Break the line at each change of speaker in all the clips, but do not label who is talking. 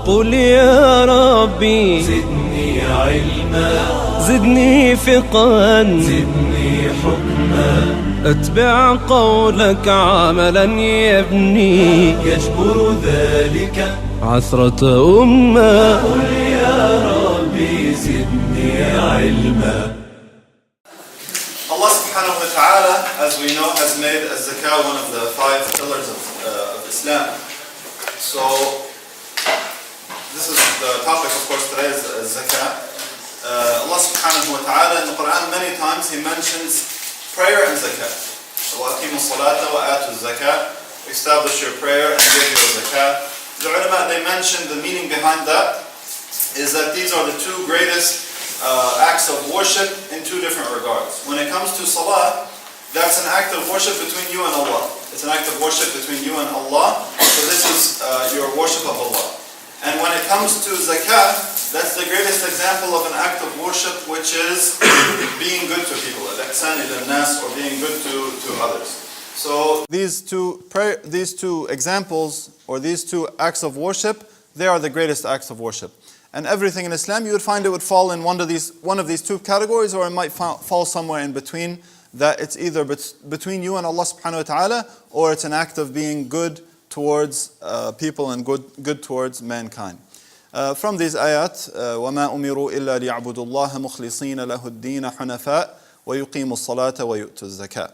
قل يا ربي
زدني علما
زدني فقها
زدني حكما
أتبع قولك عملا يبني
يجبر ذلك
عثرة أمة.
قل يا ربي زدني علما.
Allah subhanahu wa ta'ala, as we know, has made zakah one of the 5 pillars of Islam. So, this is the topic, of course, today is zakah. Allah subhanahu wa ta'ala in the Quran many times He mentions prayer and zakah. وَأَقِيمُوا الصَّلَاةَ وَآتُوا الزَّكَاةَ. Establish your prayer and give your zakah. The ulama, they mention the meaning behind that is that these are the 2 greatest acts of worship in 2 different regards. When it comes to salah, that's an act of worship between you and Allah. It's an act of worship between you and Allah. So this is your worship of Allah. And when it comes to zakah, that's the greatest example of an act of worship, which is being good to people, al-ihsan ila nas, or being good to others. So these two examples, or these 2 acts of worship, they are the greatest acts of worship. And everything in Islam, you would find it would fall in one of these 2 categories, or it might fall somewhere in between, that it's either between you and Allah subhanahu wa ta'ala, or it's an act of being good towards people and good towards mankind. From these ayat, وَمَا أُمِرُوا إِلَّا لِيَعْبُدُوا اللَّهَ مُخْلِصِينَ لَهُ الدِّينَ حُنَفَاءَ وَيُقِيمُوا الصَّلَاةَ وَيُؤْتُوا الزَّكَاةَ.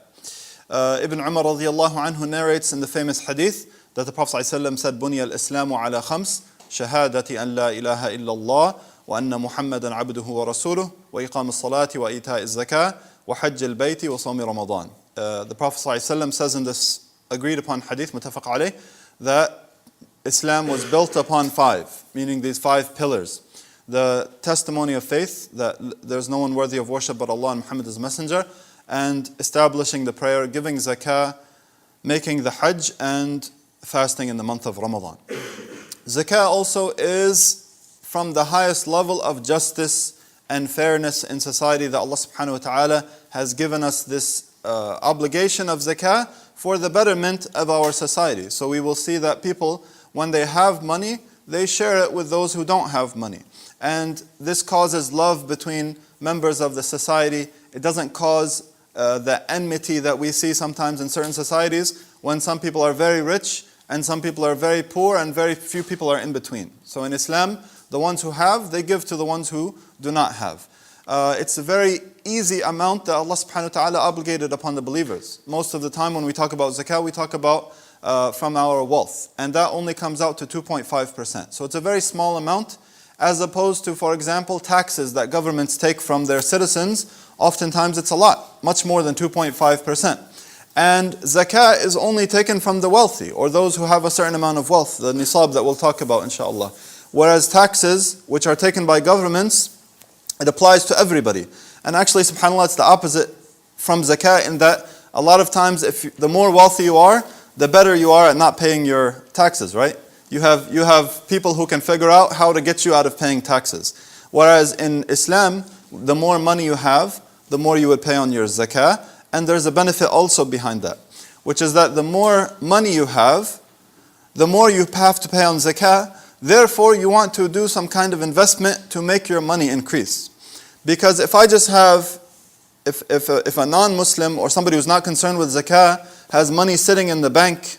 Ibn Umar radiallahu anhu narrates in the famous hadith that the Prophet ﷺ said, بُنِيَ الْإِسْلَامُ عَلَى خَمْسٍ شهادة أن لا إله إلا الله وأن محمدا عبده ورسوله وإقام الصلاة وإيتاء الزكاة وحج البيت وصوم رمضان. The Prophet ﷺ says in this agreed upon hadith متفق عليه that Islam was built upon 5, meaning these 5 pillars. The testimony of faith, that there's no one worthy of worship but Allah and Muhammad is messenger, and establishing the prayer, giving zakah, making the hajj, and fasting in the month of Ramadan. Zakah also is from the highest level of justice and fairness in society, that Allah subhanahu wa ta'ala has given us this obligation of zakah for the betterment of our society. So we will see that people, when they have money, they share it with those who don't have money. And this causes love between members of the society. It doesn't cause the enmity that we see sometimes in certain societies, when some people are very rich and some people are very poor, and very few people are in between. So in Islam, the ones who have, they give to the ones who do not have. It's a very easy amount that Allah subhanahu wa ta'ala obligated upon the believers. Most of the time when we talk about zakah, we talk about from our wealth. And that only comes out to 2.5%. So it's a very small amount, as opposed to, for example, taxes that governments take from their citizens. Oftentimes it's a lot, much more than 2.5%. And zakah is only taken from the wealthy, or those who have a certain amount of wealth, the nisab that we'll talk about inshallah. Whereas taxes, which are taken by governments, it applies to everybody. And actually, subhanAllah, it's the opposite from zakah, in that a lot of times, the more wealthy you are, the better you are at not paying your taxes, right? You have people who can figure out how to get you out of paying taxes. Whereas in Islam, the more money you have, the more you would pay on your zakah. And there's a benefit also behind that, which is that the more money you have, the more you have to pay on zakah. Therefore, you want to do some kind of investment to make your money increase. Because if I just have, if a non-Muslim or somebody who's not concerned with zakah has money sitting in the bank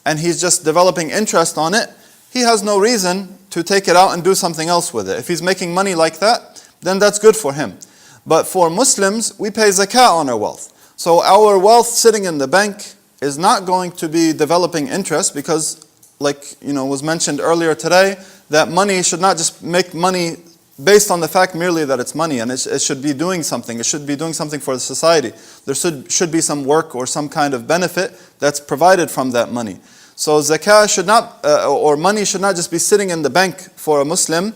and he's just developing interest on it, he has no reason to take it out and do something else with it. If he's making money like that, then that's good for him. But for Muslims, we pay zakah on our wealth. So our wealth sitting in the bank is not going to be developing interest, because, like was mentioned earlier today, that money should not just make money based on the fact merely that it's money, and it should be doing something. It should be doing something for the society. There should be some work or some kind of benefit that's provided from that money. So zakah should not, or money should not just be sitting in the bank for a Muslim.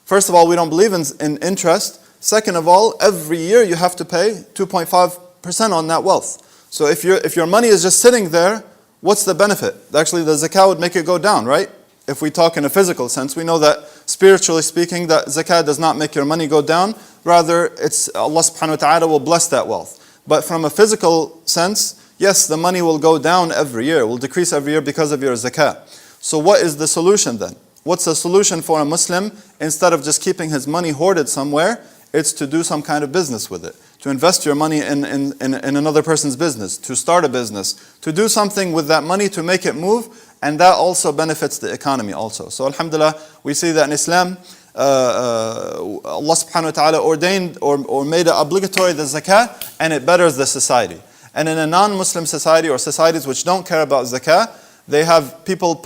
First of all, we don't believe in interest. Second of all, every year you have to pay 2.5% on that wealth. So if your money is just sitting there, what's the benefit? Actually, the zakah would make it go down, right? If we talk in a physical sense, we know that spiritually speaking, that zakah does not make your money go down. Rather, it's Allah subhanahu wa ta'ala will bless that wealth. But from a physical sense, yes, the money will go down every year, will decrease every year because of your zakah. So what is the solution then? what's the solution for a Muslim instead of just keeping his money hoarded somewhere? It's to do some kind of business with it. To invest your money in another person's business, to start a business, to do something with that money to make it move, and that also benefits the economy also. So alhamdulillah, we see that in Islam, Allah subhanahu wa ta'ala ordained or made it obligatory the zakah, and it betters the society. And in a non-Muslim society or societies which don't care about zakah, they have people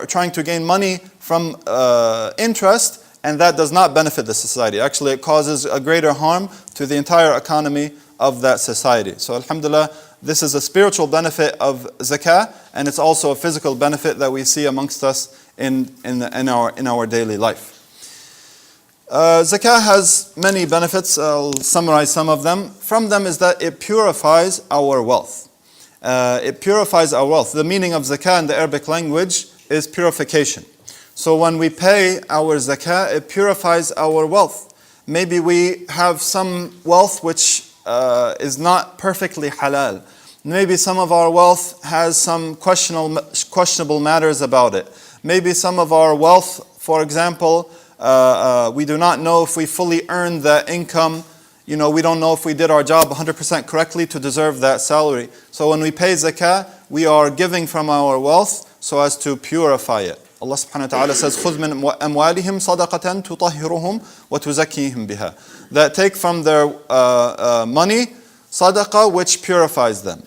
trying to gain money from interest, and that does not benefit the society. Actually, it causes a greater harm to the entire economy of that society. So alhamdulillah, this is a spiritual benefit of zakah, and it's also a physical benefit that we see amongst us in our daily life. Zakah has many benefits. I'll summarize some of them. From them is that it purifies our wealth. It purifies our wealth. The meaning of zakah in the Arabic language is purification. So when we pay our zakah, it purifies our wealth. Maybe we have some wealth which is not perfectly halal. Maybe some of our wealth has some questionable matters about it. Maybe some of our wealth, for example, we do not know if we fully earned that income. We don't know if we did our job 100% correctly to deserve that salary. So when we pay zakah, we are giving from our wealth so as to purify it. Allah subhanahu wa ta'ala says, خُذْ مِنْ أَمْوَالِهِمْ صَدَقَةً تُطَهِّرُهُمْ وَتُزَكِّيهِمْ بِهَا. That take from their money, sadaqah, which purifies them.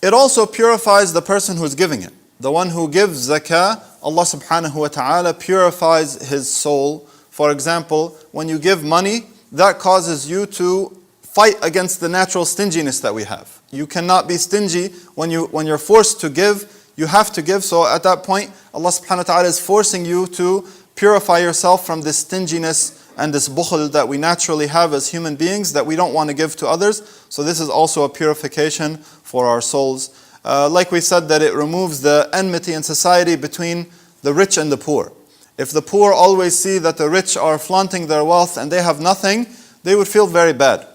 It also purifies the person who is giving it. The one who gives zakah, Allah subhanahu wa ta'ala purifies his soul. For example, when you give money, that causes you to fight against the natural stinginess that we have. You cannot be stingy when you're forced to give. You have to give. So at that point, Allah subhanahu wa ta'ala is forcing you to purify yourself from this stinginess and this bukhl that we naturally have as human beings that we don't want to give to others. So this is also a purification for our souls. Like we said, that it removes the enmity in society between the rich and the poor. If the poor always see that the rich are flaunting their wealth and they have nothing, they would feel very bad.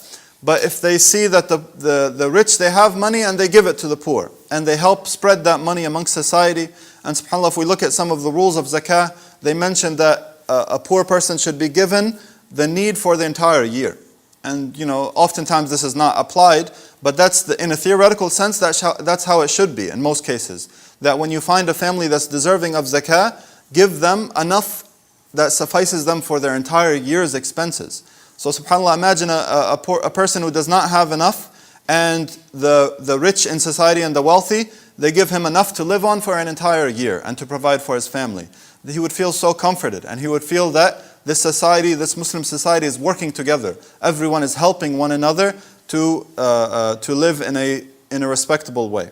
But if they see that the rich, they have money and they give it to the poor, and they help spread that money amongst society. And subhanAllah, if we look at some of the rules of zakah, they mention that a poor person should be given the need for the entire year. And oftentimes this is not applied, but that's in a theoretical sense, that's how it should be in most cases. That when you find a family that's deserving of zakah, give them enough that suffices them for their entire year's expenses. So subhanAllah, imagine a person who does not have enough, and the rich in society and the wealthy, they give him enough to live on for an entire year and to provide for his family. He would feel so comforted, and he would feel that this society, this Muslim society, is working together. Everyone is helping one another to live in a respectable way.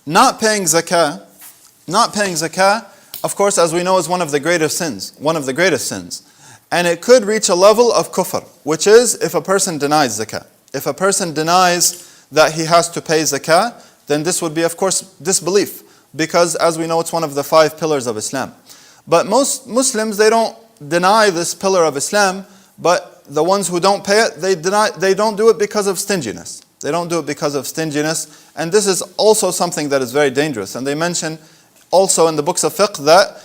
Not paying zakah, of course, as we know, is one of the greatest sins. And it could reach a level of kufr, which is if a person denies zakah. If a person denies that he has to pay zakah, then this would be, of course, disbelief. Because as we know, it's one of the 5 pillars of Islam. But most Muslims, they don't deny this pillar of Islam, but the ones who don't pay it, they don't do it because of stinginess. They don't do it because of stinginess. And this is also something that is very dangerous. And they mention also in the books of fiqh that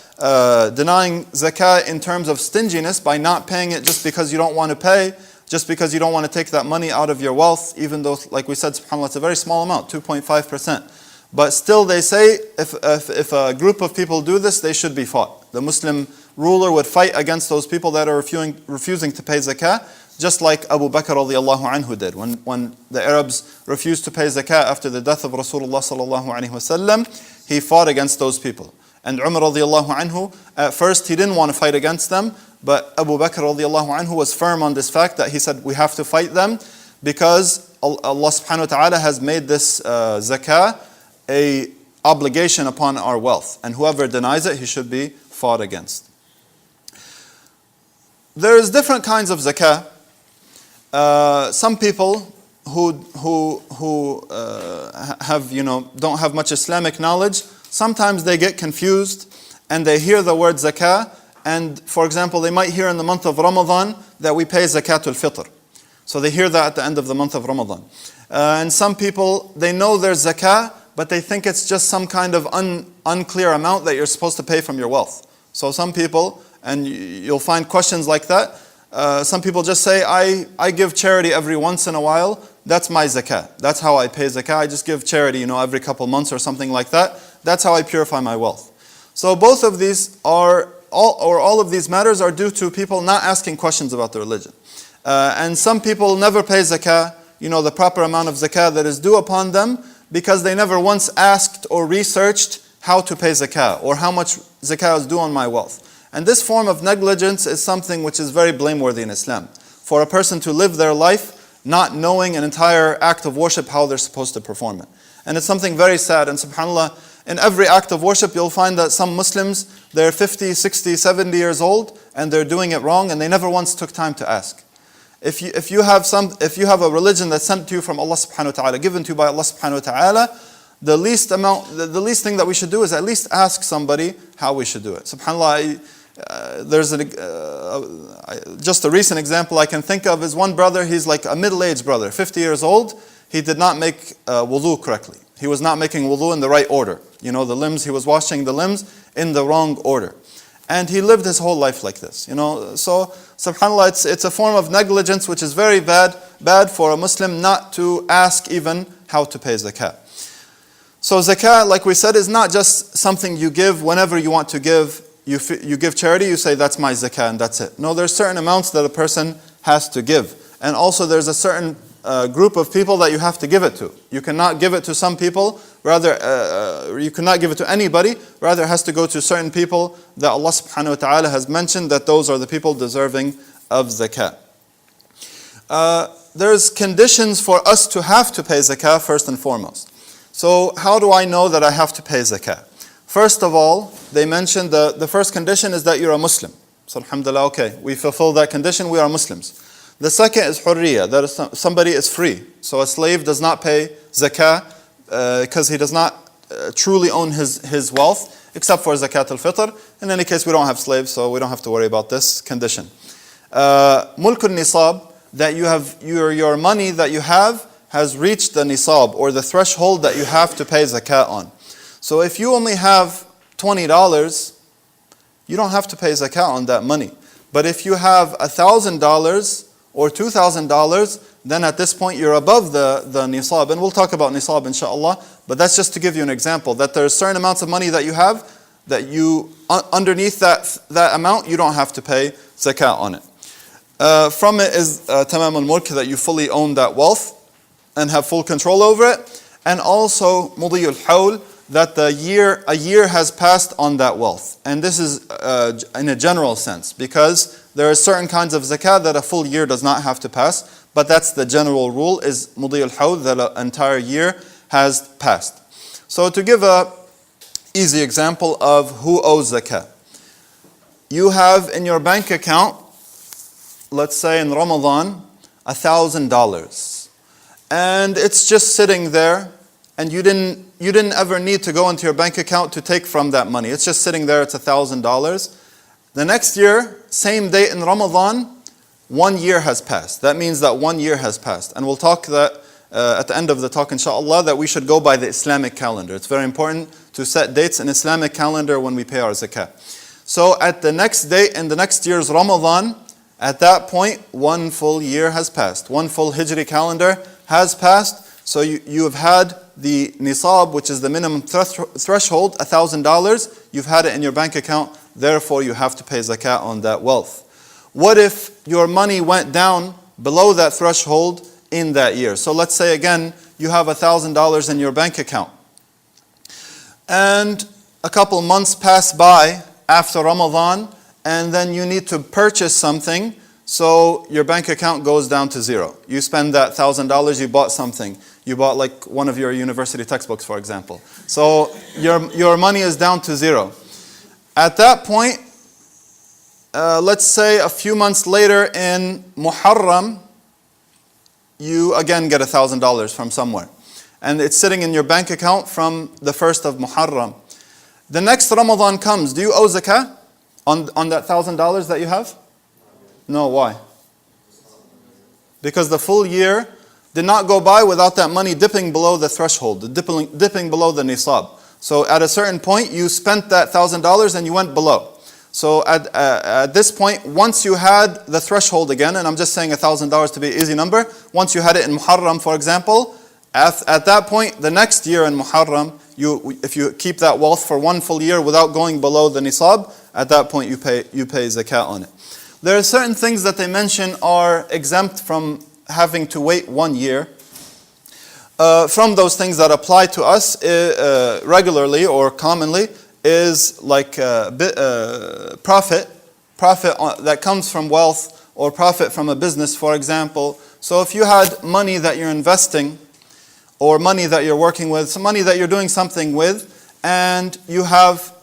denying zakah in terms of stinginess, by not paying it just because you don't want to pay, just because you don't want to take that money out of your wealth, even though, like we said, subhanAllah, it's a very small amount, 2.5%. But still they say if a group of people do this, they should be fought. The Muslim ruler would fight against those people that are refusing to pay zakah, just like Abu Bakr radiallahu anhu did. When the Arabs refused to pay zakah after the death of Rasulullah sallallahu alaihi wasallam, he fought against those people. And Umar radiallahu anhu, at first he didn't want to fight against them, but Abu Bakr radiallahu anhu was firm on this fact that he said, we have to fight them because Allah subhanahu wa ta'ala has made this zakah a obligation upon our wealth. And whoever denies it, he should be fought against. There's different kinds of zakah. Some people who have, don't have much Islamic knowledge, sometimes they get confused and they hear the word zakah, and for example, they might hear in the month of Ramadan that we pay zakatul fitr. So they hear that at the end of the month of Ramadan. And some people, they know there's zakah, but they think it's just some kind of unclear amount that you're supposed to pay from your wealth. So some people, and you'll find questions like that, some people just say, I give charity every once in a while, that's my zakah. That's how I pay zakah. I just give charity, every couple months or something like that. That's how I purify my wealth. So both of these all of these matters are due to people not asking questions about the religion. And some people never pay zakah, the proper amount of zakah that is due upon them, because they never once asked or researched how to pay zakah or how much zakah is due on my wealth. And this form of negligence is something which is very blameworthy in Islam. For a person to live their life not knowing an entire act of worship, how they're supposed to perform it. And it's something very sad. And subhanAllah, in every act of worship, you'll find that some Muslims, they're 50, 60, 70 years old, and they're doing it wrong, and they never once took time to ask. If you have a religion that's sent to you from Allah subhanahu wa ta'ala, given to you by Allah subhanahu wa ta'ala, the least thing that we should do is at least ask somebody how we should do it. SubhanAllah, there's just a recent example I can think of is one brother, he's like a middle-aged brother, 50 years old. He did not make wudu correctly. He was not making wudu in the right order. The limbs, he was washing the limbs in the wrong order. And he lived his whole life like this. So subhanAllah, it's a form of negligence which is very bad for a Muslim not to ask even how to pay zakah. So zakah, like we said, is not just something you give whenever you want to give. You give charity, you say that's my zakah and that's it. No, there's certain amounts that a person has to give. And also there's a certain group of people that you have to give it to. You cannot give it to some people, rather you cannot give it to anybody, rather it has to go to certain people that Allah subhanahu wa ta'ala has mentioned that those are the people deserving of zakah. There's conditions for us to have to pay zakah first and foremost. So how do I know that I have to pay zakah? First of all, they mentioned the first condition is that you're a Muslim. So alhamdulillah, okay, we fulfill that condition, we are Muslims. The second is hurriya, that somebody is free. So a slave does not pay zakah because he does not truly own his wealth, except for zakat al-fitr. In any case, we don't have slaves, so we don't have to worry about this condition. Mulk al-nisab, that you have your money that you have has reached the nisab, or the threshold that you have to pay zakat on. So if you only have $20, you don't have to pay zakah on that money. But if you have $1,000 or $2,000, then at this point you're above the nisab. And we'll talk about nisab inshallah, but that's just to give you an example, that there's certain amounts of money that you have, that you, underneath that amount, you don't have to pay zakah on it. From it is tamam al-mulk, that you fully own that wealth and have full control over it. And also mudi al-hawl, that a year has passed on that wealth. And this is in a general sense, because there are certain kinds of zakah that a full year does not have to pass, but that's the general rule, is mudi al-hawl, that an entire year has passed. So to give a easy example of who owes zakah. You have in your bank account, let's say in Ramadan, $1,000. And it's just sitting there, and you didn't ever need to go into your bank account to take from that money. It's just sitting there, it's $1,000. The next year, same date in Ramadan, 1 year has passed. That means that 1 year has passed. And we'll talk that at the end of the talk, inshallah, that we should go by the Islamic calendar. It's very important to set dates in Islamic calendar when we pay our zakah. So at the next date in the next year's Ramadan, at that point, 1 full year has passed. 1 full Hijri calendar has passed. So you have had the nisab, which is the minimum threshold, $1,000. You've had it in your bank account. Therefore, you have to pay zakah on that wealth. What if your money went down below that threshold in that year? So let's say again, you have $1,000 in your bank account. And a couple months pass by after Ramadan, and then you need to purchase something. So your bank account goes down to zero. You spend that $1,000, you bought something. You bought like one of your university textbooks, for example. So your money is down to zero. At that point, let's say a few months later in Muharram, you again get $1,000 from somewhere. And it's sitting in your bank account from the 1st of Muharram. The next Ramadan comes. Do you owe zakah on that $1,000 that you have? No, why? Because the full year did not go by without that money dipping below the threshold, dipping below the nisab. So at a certain point, you spent that $1,000 and you went below. So at this point, once you had the threshold again, and I'm just saying $1,000 to be an easy number, once you had it in Muharram, for example, at that point, the next year in Muharram, if you keep that wealth for one full year without going below the nisab, at that point you pay zakat on it. There are certain things that they mention are exempt from having to wait 1 year. From those things that apply to us regularly or commonly is like profit that comes from wealth or profit from a business, for example. So if you had money that you're investing or money that you're working with, some money that you're doing something with, and you have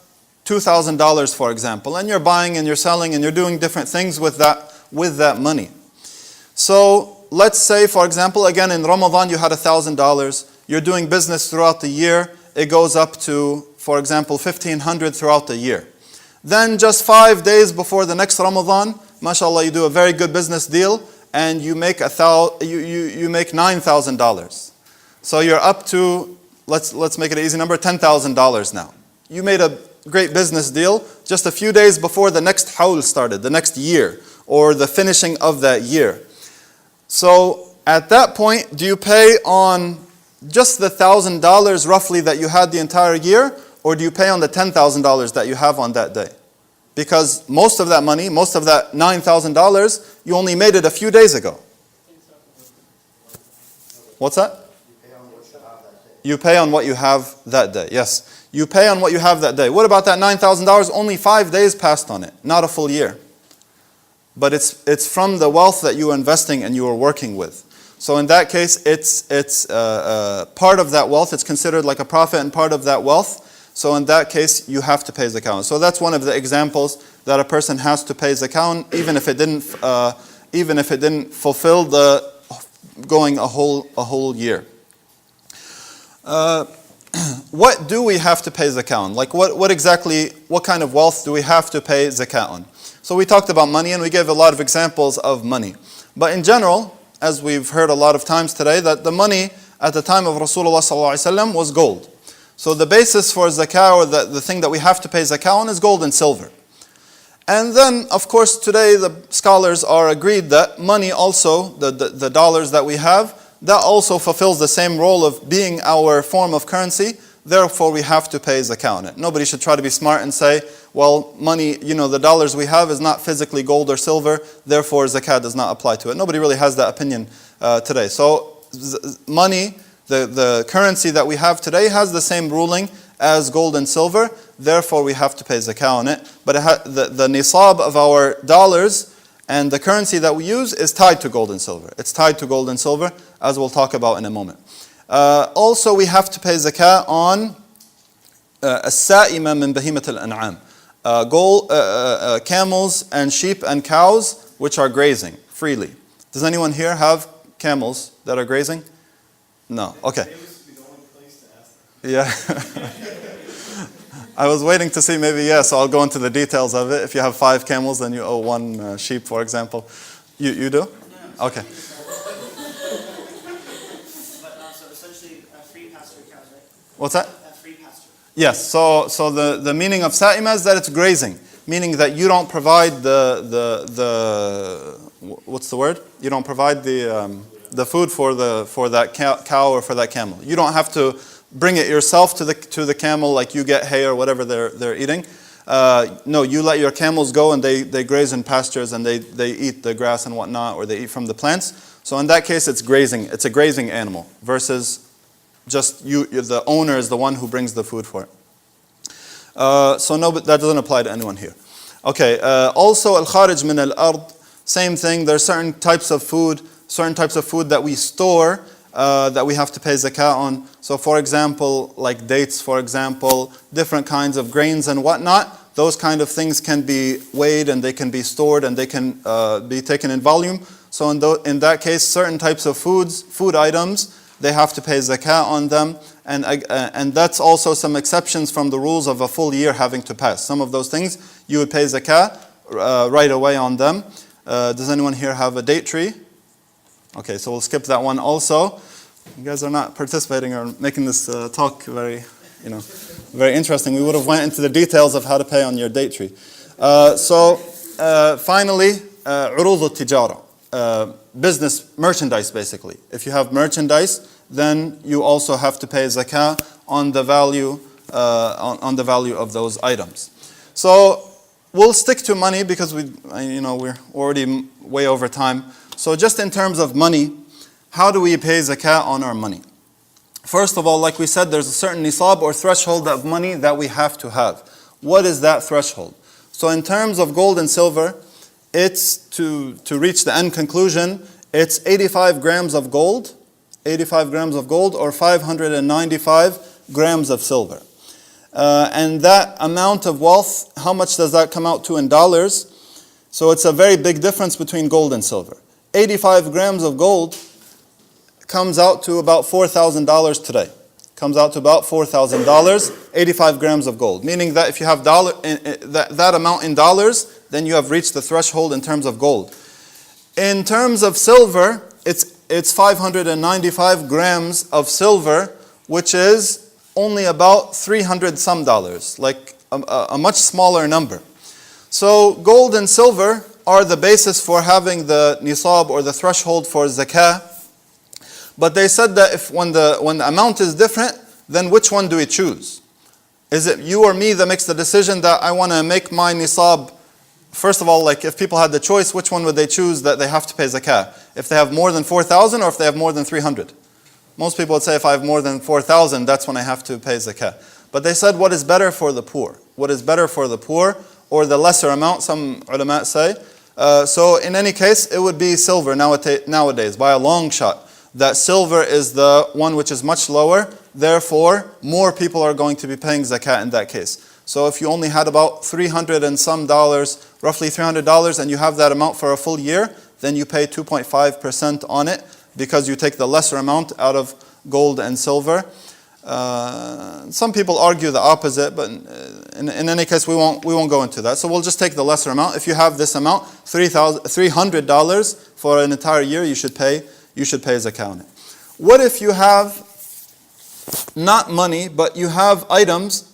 $2,000, for example, and you're buying and you're selling and you're doing different things with that money. So let's say, for example, again in Ramadan you had $1,000. You're doing business throughout the year. It goes up to, for example, $1,500 throughout the year. Then just 5 days before the next Ramadan, mashallah, you do a very good business deal and you make $9,000. So you're up to, let's make it an easy number, $10,000 now. You made a great business deal just a few days before the next hawl started, the next year, or the finishing of that year. So at that point, do you pay on just the $1,000 roughly that you had the entire year, or do you pay on the $10,000 that you have on that day? Because most of that money, most of that $9,000, you only made it a few days ago. What's that? You pay on what you have that day. Yes, you pay on what you have that day. What about that $9,000? Only 5 days passed on it, not a full year. But it's from the wealth that you are investing and you are working with. So in that case, it's part of that wealth. It's considered like a profit and part of that wealth. So in that case, you have to pay zakah. So that's one of the examples that a person has to pay zakah, even if it didn't fulfill the going a whole year. What do we have to pay zakah on? Like what kind of wealth do we have to pay zakah on? So we talked about money and we gave a lot of examples of money. But in general, as we've heard a lot of times today, that the money at the time of Rasulullah ﷺ was gold. So the basis for zakah, or the thing that we have to pay zakah on, is gold and silver. And then, of course, today the scholars are agreed that money also, the dollars that we have, that also fulfills the same role of being our form of currency. Therefore, we have to pay zakah on it. Nobody should try to be smart and say, well, money, the dollars we have is not physically gold or silver, therefore zakah does not apply to it. Nobody really has that opinion today. So money, the currency that we have today, has the same ruling as gold and silver. Therefore, we have to pay zakah on it. But the nisab of our dollars and the currency that we use is tied to gold and silver. It's tied to gold and silver, as we'll talk about in a moment. Also, we have to pay zakah on as-sa'ima min bahimat al-an'am. Camels and sheep and cows which are grazing freely. Does anyone here have camels that are grazing? No. Okay. Yeah. I was waiting to see maybe yes. So I'll go into the details of it. If you have 5 camels, then you owe 1 sheep, for example. You do? Okay.
So essentially a free pasture cows, right?
What's that?
A free pasture.
Yes. So the meaning of sa'ima is that it's grazing, meaning that you don't provide the what's the word? You don't provide the food for that cow or for that camel. You don't have to bring it yourself to the camel, like you get hay or whatever they're eating. No, you let your camels go and they graze in pastures and they eat the grass and whatnot, or they eat from the plants. So in that case, it's grazing. It's a grazing animal versus just the owner is the one who brings the food for it. So no, but that doesn't apply to anyone here. Okay. Also, al-kharij min al-ard, same thing. There are certain types of food that we store that we have to pay zakah on. So for example, like dates, for example, different kinds of grains and whatnot, those kind of things can be weighed and they can be stored and they can be taken in volume. So in that case, certain types of food items, they have to pay zakah on them. And that's also some exceptions from the rules of a full year having to pass. Some of those things, you would pay zakah right away on them. Does anyone here have a date tree? Okay, so we'll skip that one also. You guys are not participating or making this talk very, very interesting. We would have went into the details of how to pay on your date tree. Finally, عروض التجارة, business merchandise basically. If you have merchandise, then you also have to pay zakah on the value of those items. So we'll stick to money because we're already way over time. So just in terms of money, how do we pay zakah on our money? First of all, like we said, there's a certain nisab or threshold of money that we have to have. What is that threshold? So in terms of gold and silver, it's to reach the end conclusion, it's 85 grams of gold or 595 grams of silver. And that amount of wealth, how much does that come out to in dollars? So it's a very big difference between gold and silver. 85 grams of gold comes out to about $4,000 today. Comes out to about $4,000, 85 grams of gold. Meaning that if you have that amount in dollars, then you have reached the threshold in terms of gold. In terms of silver, it's 595 grams of silver, which is only about $300 some, like a much smaller number. So gold and silver are the basis for having the nisab or the threshold for zakah. But they said that when the amount is different, then which one do we choose? Is it you or me that makes the decision that I want to make my nisab? First of all, like if people had the choice, which one would they choose that they have to pay zakah? If they have more than 4,000 or if they have more than 300? Most people would say if I have more than 4,000, that's when I have to pay zakah. But they said what is better for the poor? What is better for the poor or the lesser amount, some ulama say. So in any case, it would be silver nowadays by a long shot. That silver is the one which is much lower, therefore more people are going to be paying zakah in that case. So if you only had about $300 and some, roughly $300, and you have that amount for a full year, then you pay 2.5% on it because you take the lesser amount out of gold and silver. Some people argue the opposite, but in any case, we won't go into that. So we'll just take the lesser amount. If you have this amount, $300 for an entire year, you should pay zakah on it. What if you have not money, but you have items,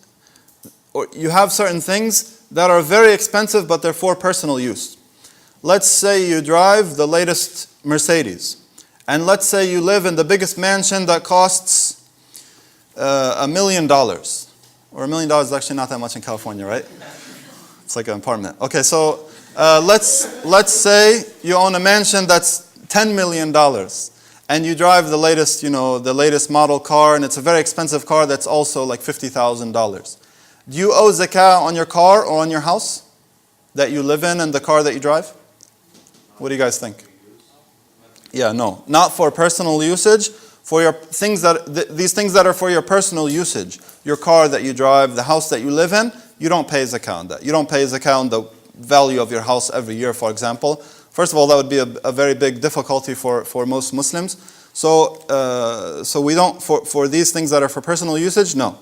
or you have certain things that are very expensive, but they're for personal use? Let's say you drive the latest Mercedes, and let's say you live in the biggest mansion that costs $1 million. Or $1 million is actually not that much in California, right? It's like an apartment. Okay, so let's say you own a mansion that's $10 million, and you drive the latest model car, and it's a very expensive car that's also like $50,000. Do you owe zakah on your car or on your house that you live in and the car that you drive? What do you guys think? Yeah, no, not for personal usage. For your things these things that are for your personal usage, your car that you drive, the house that you live in, you don't pay zakah on that. You don't pay zakah on the value of your house every year, for example. First of all, that would be a very big difficulty for most Muslims. So we don't, for these things that are for personal usage, no.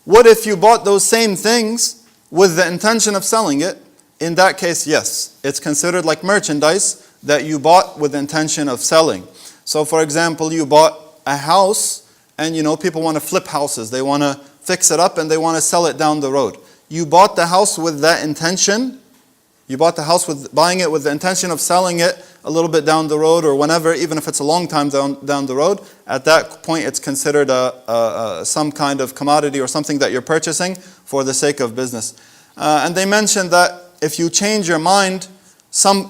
What if you bought those same things with the intention of selling it? In that case, yes. It's considered like merchandise that you bought with the intention of selling. So for example, you bought a house, and people want to flip houses. They want to fix it up and they want to sell it down the road. You bought the house with that intention. You bought the house buying it with the intention of selling it a little bit down the road or whenever, even if it's a long time down the road. At that point, it's considered some kind of commodity or something that you're purchasing for the sake of business. And they mentioned that if you change your mind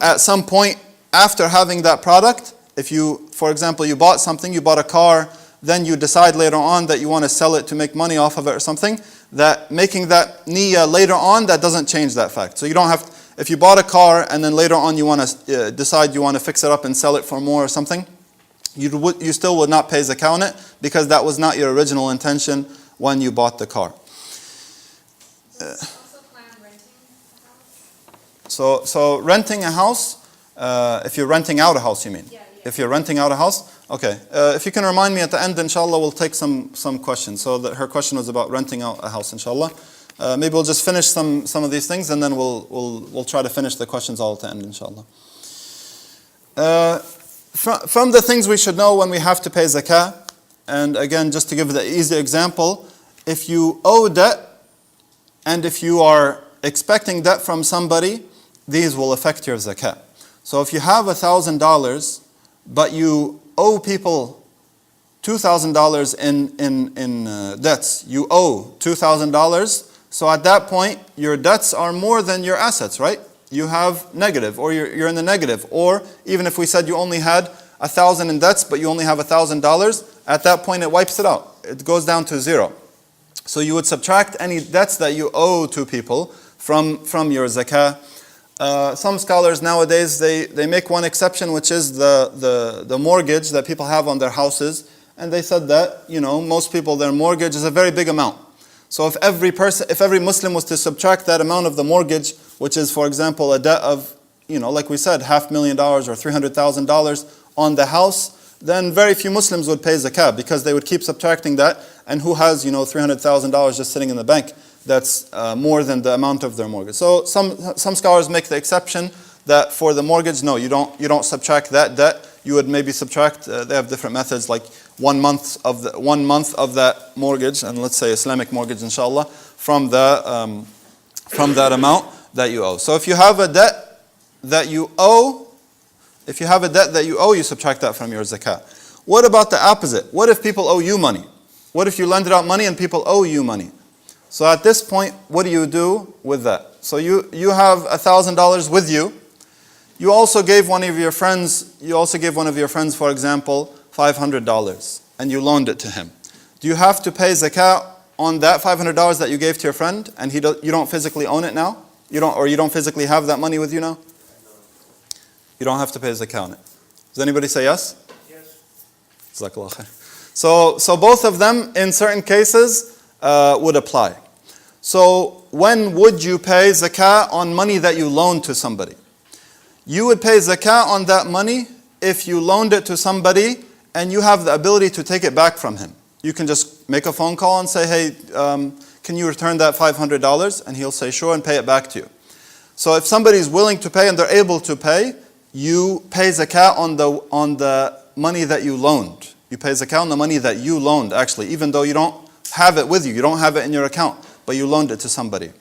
at some point after having that product, if you, for example, you bought something, you bought a car, then you decide later on that you want to sell it to make money off of it or something, that making that niyyah later on, that doesn't change that fact. So you don't have, if you bought a car and then later on you want to decide you want to fix it up and sell it for more or something, you still would not pay zakah on it because that was not your original intention when you bought the car.
Also plan renting a house?
So renting a house, if you're renting out a house, you mean?
Yeah.
If you're renting out a house? Okay. If you can remind me at the end, inshallah, we'll take some questions. So her question was about renting out a house, inshallah. Maybe we'll just finish some of these things, and then we'll try to finish the questions all at the end, inshallah. From the things we should know when we have to pay zakah, and again, just to give the easy example, if you owe debt and if you are expecting debt from somebody, these will affect your zakah. So if you have $1,000, but you owe people $2,000 in debts, you owe $2,000, so at that point, your debts are more than your assets, right? You have negative, or you're in the negative. Or even if we said you only had $1,000 in debts, but you only have $1,000, at that point it wipes it out. It goes down to zero. So you would subtract any debts that you owe to people from your zakah. Some scholars nowadays, they make one exception, which is the mortgage that people have on their houses. And they said that, most people, their mortgage is a very big amount. So if every Muslim was to subtract that amount of the mortgage, which is, for example, a debt of, like we said, $500,000 or $300,000 on the house, then very few Muslims would pay zakah because they would keep subtracting that. And who has, $300,000 just sitting in the bank? That's more than the amount of their mortgage. So some scholars make the exception that for the mortgage, no, you don't subtract that debt. You would maybe subtract. They have different methods, like 1 month of that mortgage, and let's say Islamic mortgage, inshallah, from that amount that you owe. So if you have a debt that you owe, you subtract that from your zakah. What about the opposite? What if people owe you money? What if you lended out money and people owe you money? So at this point, what do you do with that? So you have $1,000 with you. You also gave one of your friends, for example, $500, and you loaned it to him. Do you have to pay zakah on that $500 that you gave to your friend, and you don't physically own it now? You don't physically have that money with you now? You don't have to pay zakah on it. Does anybody say yes?
Yes.
Jazakallah khair. So both of them, in certain cases, would apply. So when would you pay zakah on money that you loaned to somebody? You would pay zakah on that money if you loaned it to somebody and you have the ability to take it back from him. You can just make a phone call and say, hey, can you return that $500? And he'll say, sure, and pay it back to you. So if somebody is willing to pay and they're able to pay, you pay zakah on the money that you loaned. You pay zakah on the money that you loaned, actually, even though you don't have it with you. You don't have it in your account, but you loaned it to somebody.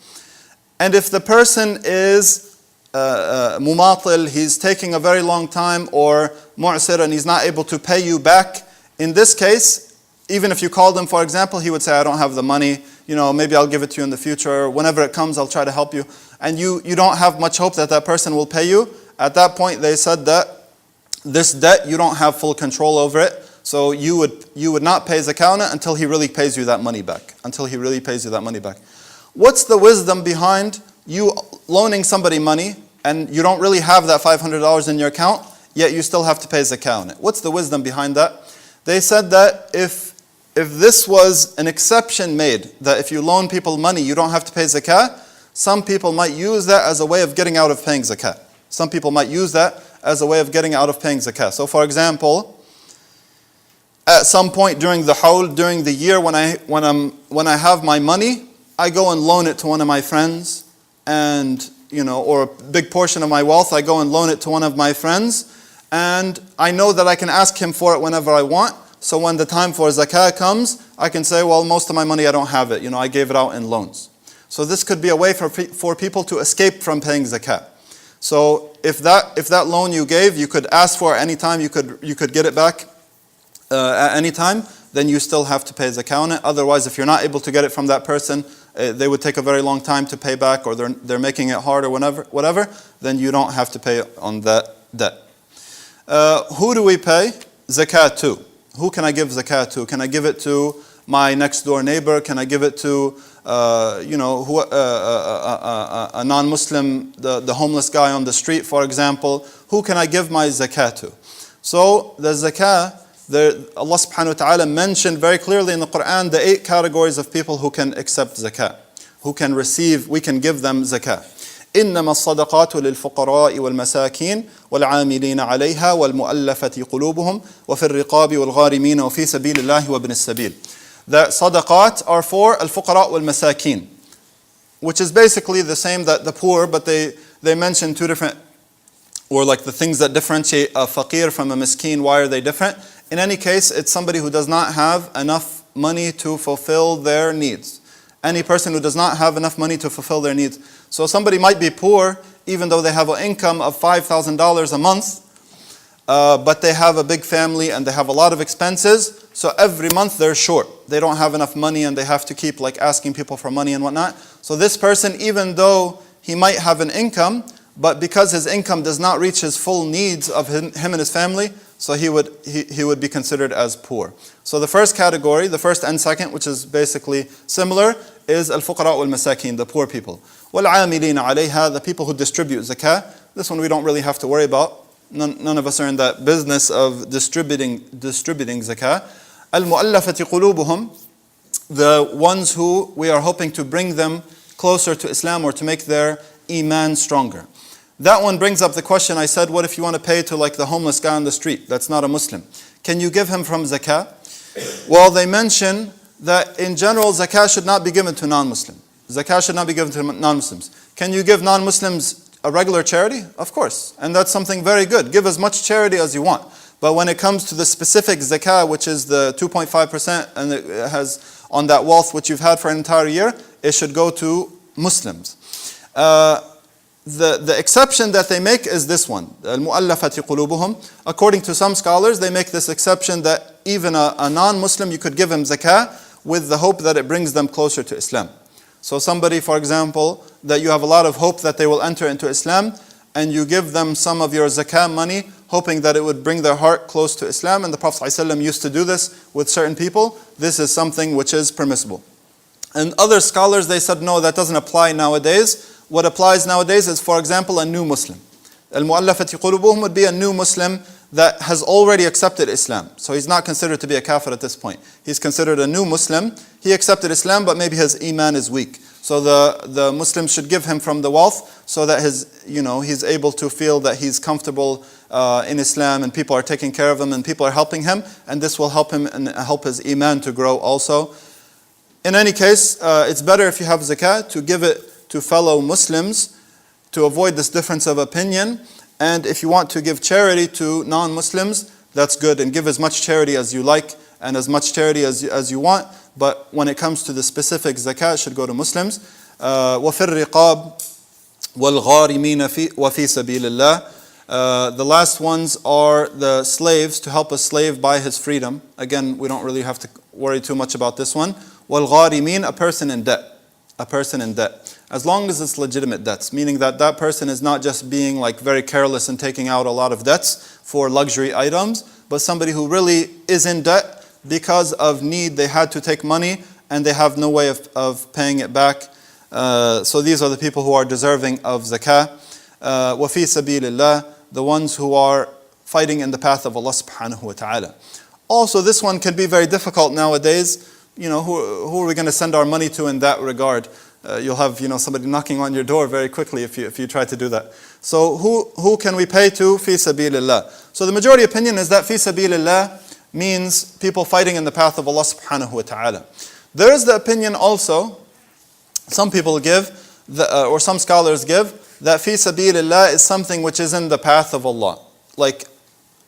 And if the person is mumatil, he's taking a very long time, or mu'sir, and he's not able to pay you back, in this case, even if you called him, for example, he would say, I don't have the money, maybe I'll give it to you in the future, whenever it comes, I'll try to help you. And you don't have much hope that person will pay you. At that point, they said that this debt, you don't have full control over it, so you would not pay zakah on it until he really pays you that money back. What's the wisdom behind you loaning somebody money, and you don't really have that $500 in your account, yet you still have to pay zakah on it? What's the wisdom behind that? They said that if this was an exception made, that if you loan people money, you don't have to pay zakah, some people might use that as a way of getting out of paying zakah. So for example, at some point during the hawl, during the year when I have my money, I go and loan it to one of my friends, and or a big portion of my wealth, I go and loan it to one of my friends, and I know that I can ask him for it whenever I want. So when the time for zakah comes, I can say, well, most of my money I don't have it. I gave it out in loans. So this could be a way for people to escape from paying zakah. So if that loan you gave, you could ask for it any time, you could get it back at any time, then you still have to pay zakah on it. Otherwise, if you're not able to get it from that person, they would take a very long time to pay back, or they're making it hard, or whatever, then you don't have to pay on that debt. Who do we pay zakah to? Who can I give zakah to? Can I give it to my next door neighbor? Can I give it to a non-Muslim, the homeless guy on the street, for example? Who can I give my zakah to? So the zakah, Allah subhanahu wa ta'ala mentioned very clearly in the Quran the 8 categories of people who can accept zakah, who can receive, we can give them zakah. إنما الصدقات للفقراء والمساكين والعاملين عليها والمؤلفة قلوبهم وفي الرقاب والغارمين وفي سبيل الله وابن السبيل. The sadaqat are for al-fuqara wal-masakin, which is basically the same that the poor, but they mention two different or like the things that differentiate a faqir from a miskeen, why are they different? In any case, it's somebody who does not have enough money to fulfill their needs. Any person who does not have enough money to fulfill their needs. So somebody might be poor, even though they have an income of $5,000 a month, but they have a big family and they have a lot of expenses. So every month they're short. They don't have enough money and they have to keep like asking people for money and whatnot. So this person, even though he might have an income, but because his income does not reach his full needs of him and his family, so he would be considered as poor. So the first category, the first and second, which is basically similar, is al-fuqara wal-masakin, the poor people. وَالْعَامِلِينَ عَلَيْهَا, the people who distribute zakah. This one we don't really have to worry about. None of us are in that business of distributing zakah. Al-mu'allafati qulubuhum, the ones who we are hoping to bring them closer to Islam or to make their iman stronger. That one brings up the question I said, what if you want to pay to like the homeless guy on the street that's not a Muslim? Can you give him from zakah? Well, they mention that in general zakah should not be given to non-Muslims. Zakah should not be given to non-Muslims. Can you give non-Muslims a regular charity? Of course. And that's something very good. Give as much charity as you want. But when it comes to the specific zakah, which is the 2.5%, and it has on that wealth which you've had for an entire year, it should go to Muslims. The exception that they make is this one, al-mu'allafati qulubuhum. According to some scholars, they make this exception that even a non-Muslim, you could give him zakah with the hope that it brings them closer to Islam. So somebody, for example, that you have a lot of hope that they will enter into Islam, and you give them some of your zakah money, hoping that it would bring their heart close to Islam, and the Prophet ﷺ used to do this with certain people. This is something which is permissible. And other scholars, they said, no, that doesn't apply nowadays. What applies nowadays is, for example, a new Muslim. Al-mu'allafati qulubuhum would be a new Muslim that has already accepted Islam. So he's not considered to be a kafir at this point. He's considered a new Muslim. He accepted Islam, but maybe his iman is weak. So the Muslims should give him from the wealth so that he's able to feel that he's comfortable in Islam and people are taking care of him and people are helping him, and this will help him and help his iman to grow also. In any case, it's better if you have zakah to give it to fellow Muslims to avoid this difference of opinion. And if you want to give charity to non-Muslims, that's good, and give as much charity as you like and as much charity as you want. But when it comes to the specific zakah, it should go to Muslims. وَفِي الرِّقَابِ وَالْغَارِمِينَ وَفِي سَبِيلِ اللَّهِ. The last ones are the slaves, to help a slave buy his freedom. Again, we don't really have to worry too much about this one. وَالْغَارِمِينَ, a person in debt. A person in debt. As long as it's legitimate debts, meaning that that person is not just being like very careless and taking out a lot of debts for luxury items, but somebody who really is in debt because of need. They had to take money and they have no way of paying it back. So these are the people who are deserving of zakah. وَفِي سَبِيلِ اللَّهِ, the ones who are fighting in the path of Allah subhanahu wa ta'ala. Also, this one can be very difficult nowadays. Who are we going to send our money to in that regard? You'll have somebody knocking on your door very quickly if you try to do that. So who can we pay to? Fi sabilillah. So the majority opinion is that fi sabilillah means people fighting in the path of Allah subhanahu wa ta'ala. There is the opinion also, some people give, or some scholars give, that fi sabilillah is something which is in the path of Allah. Like,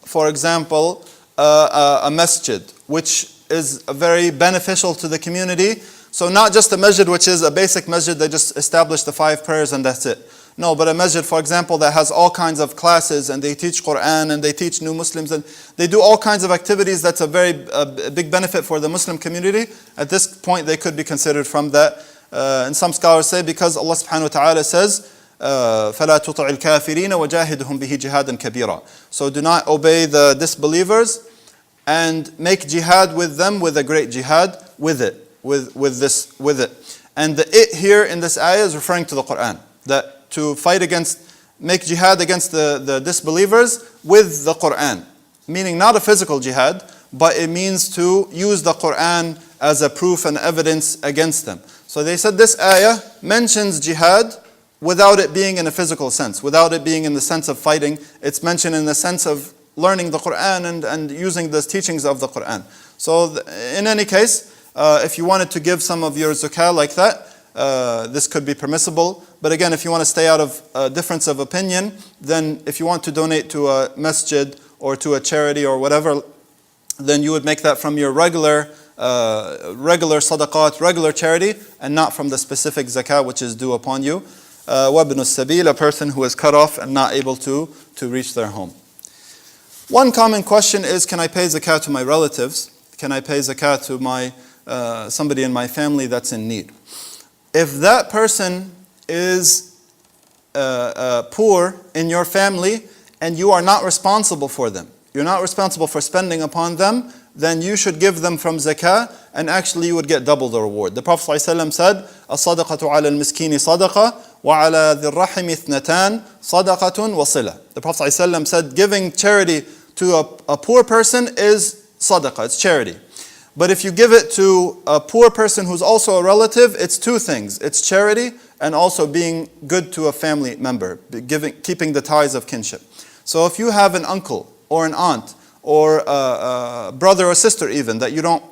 for example, a masjid, which is very beneficial to the community. So not just a masjid which is a basic masjid, they just establish the 5 prayers and that's it. No, but a masjid, for example, that has all kinds of classes and they teach Quran and they teach new Muslims and they do all kinds of activities. That's a very big benefit for the Muslim community. At this point, they could be considered from that. And some scholars say because Allah subhanahu wa ta'ala says, فَلَا تُطِعِ الْكَافِرِينَ وَجَاهِدْهُمْ بِهِ جِهَادًا كَبِيرًا. So do not obey the disbelievers and make jihad with them with a great jihad with it. With it. And the it here in this ayah is referring to the Quran. That to fight make jihad against the disbelievers with the Quran. Meaning not a physical jihad, but it means to use the Quran as a proof and evidence against them. So they said this ayah mentions jihad without it being in a physical sense, without it being in the sense of fighting. It's mentioned in the sense of learning the Quran and using the teachings of the Quran. So in any case, if you wanted to give some of your zakah like that, this could be permissible. But again, if you want to stay out of difference of opinion, then if you want to donate to a masjid or to a charity or whatever, then you would make that from your regular sadaqat, regular charity, and not from the specific zakah which is due upon you. وَابْنُ السَّبِيلِ, a person who is cut off and not able to reach their home. One common question is, can I pay zakah to my relatives? Can I pay zakah to somebody in my family that's in need? If that person is poor in your family and you are not responsible for them, you're not responsible for spending upon them, then you should give them from zakah, and actually you would get double the reward. The Prophet ﷺ said, الصَّدَقَةُ عَلَى الْمِسْكِينِ صَدَقَةٌ وَعَلَى ذِي الرَّحِمِ اثْنَتَانِ صَدَقَةٌ وَصِلَةٌ. The Prophet ﷺ said, giving charity to a poor person is sadaqah, it's charity. But if you give it to a poor person who's also a relative, it's two things. It's charity and also being good to a family member, keeping the ties of kinship. So if you have an uncle or an aunt or a brother or sister even that you're not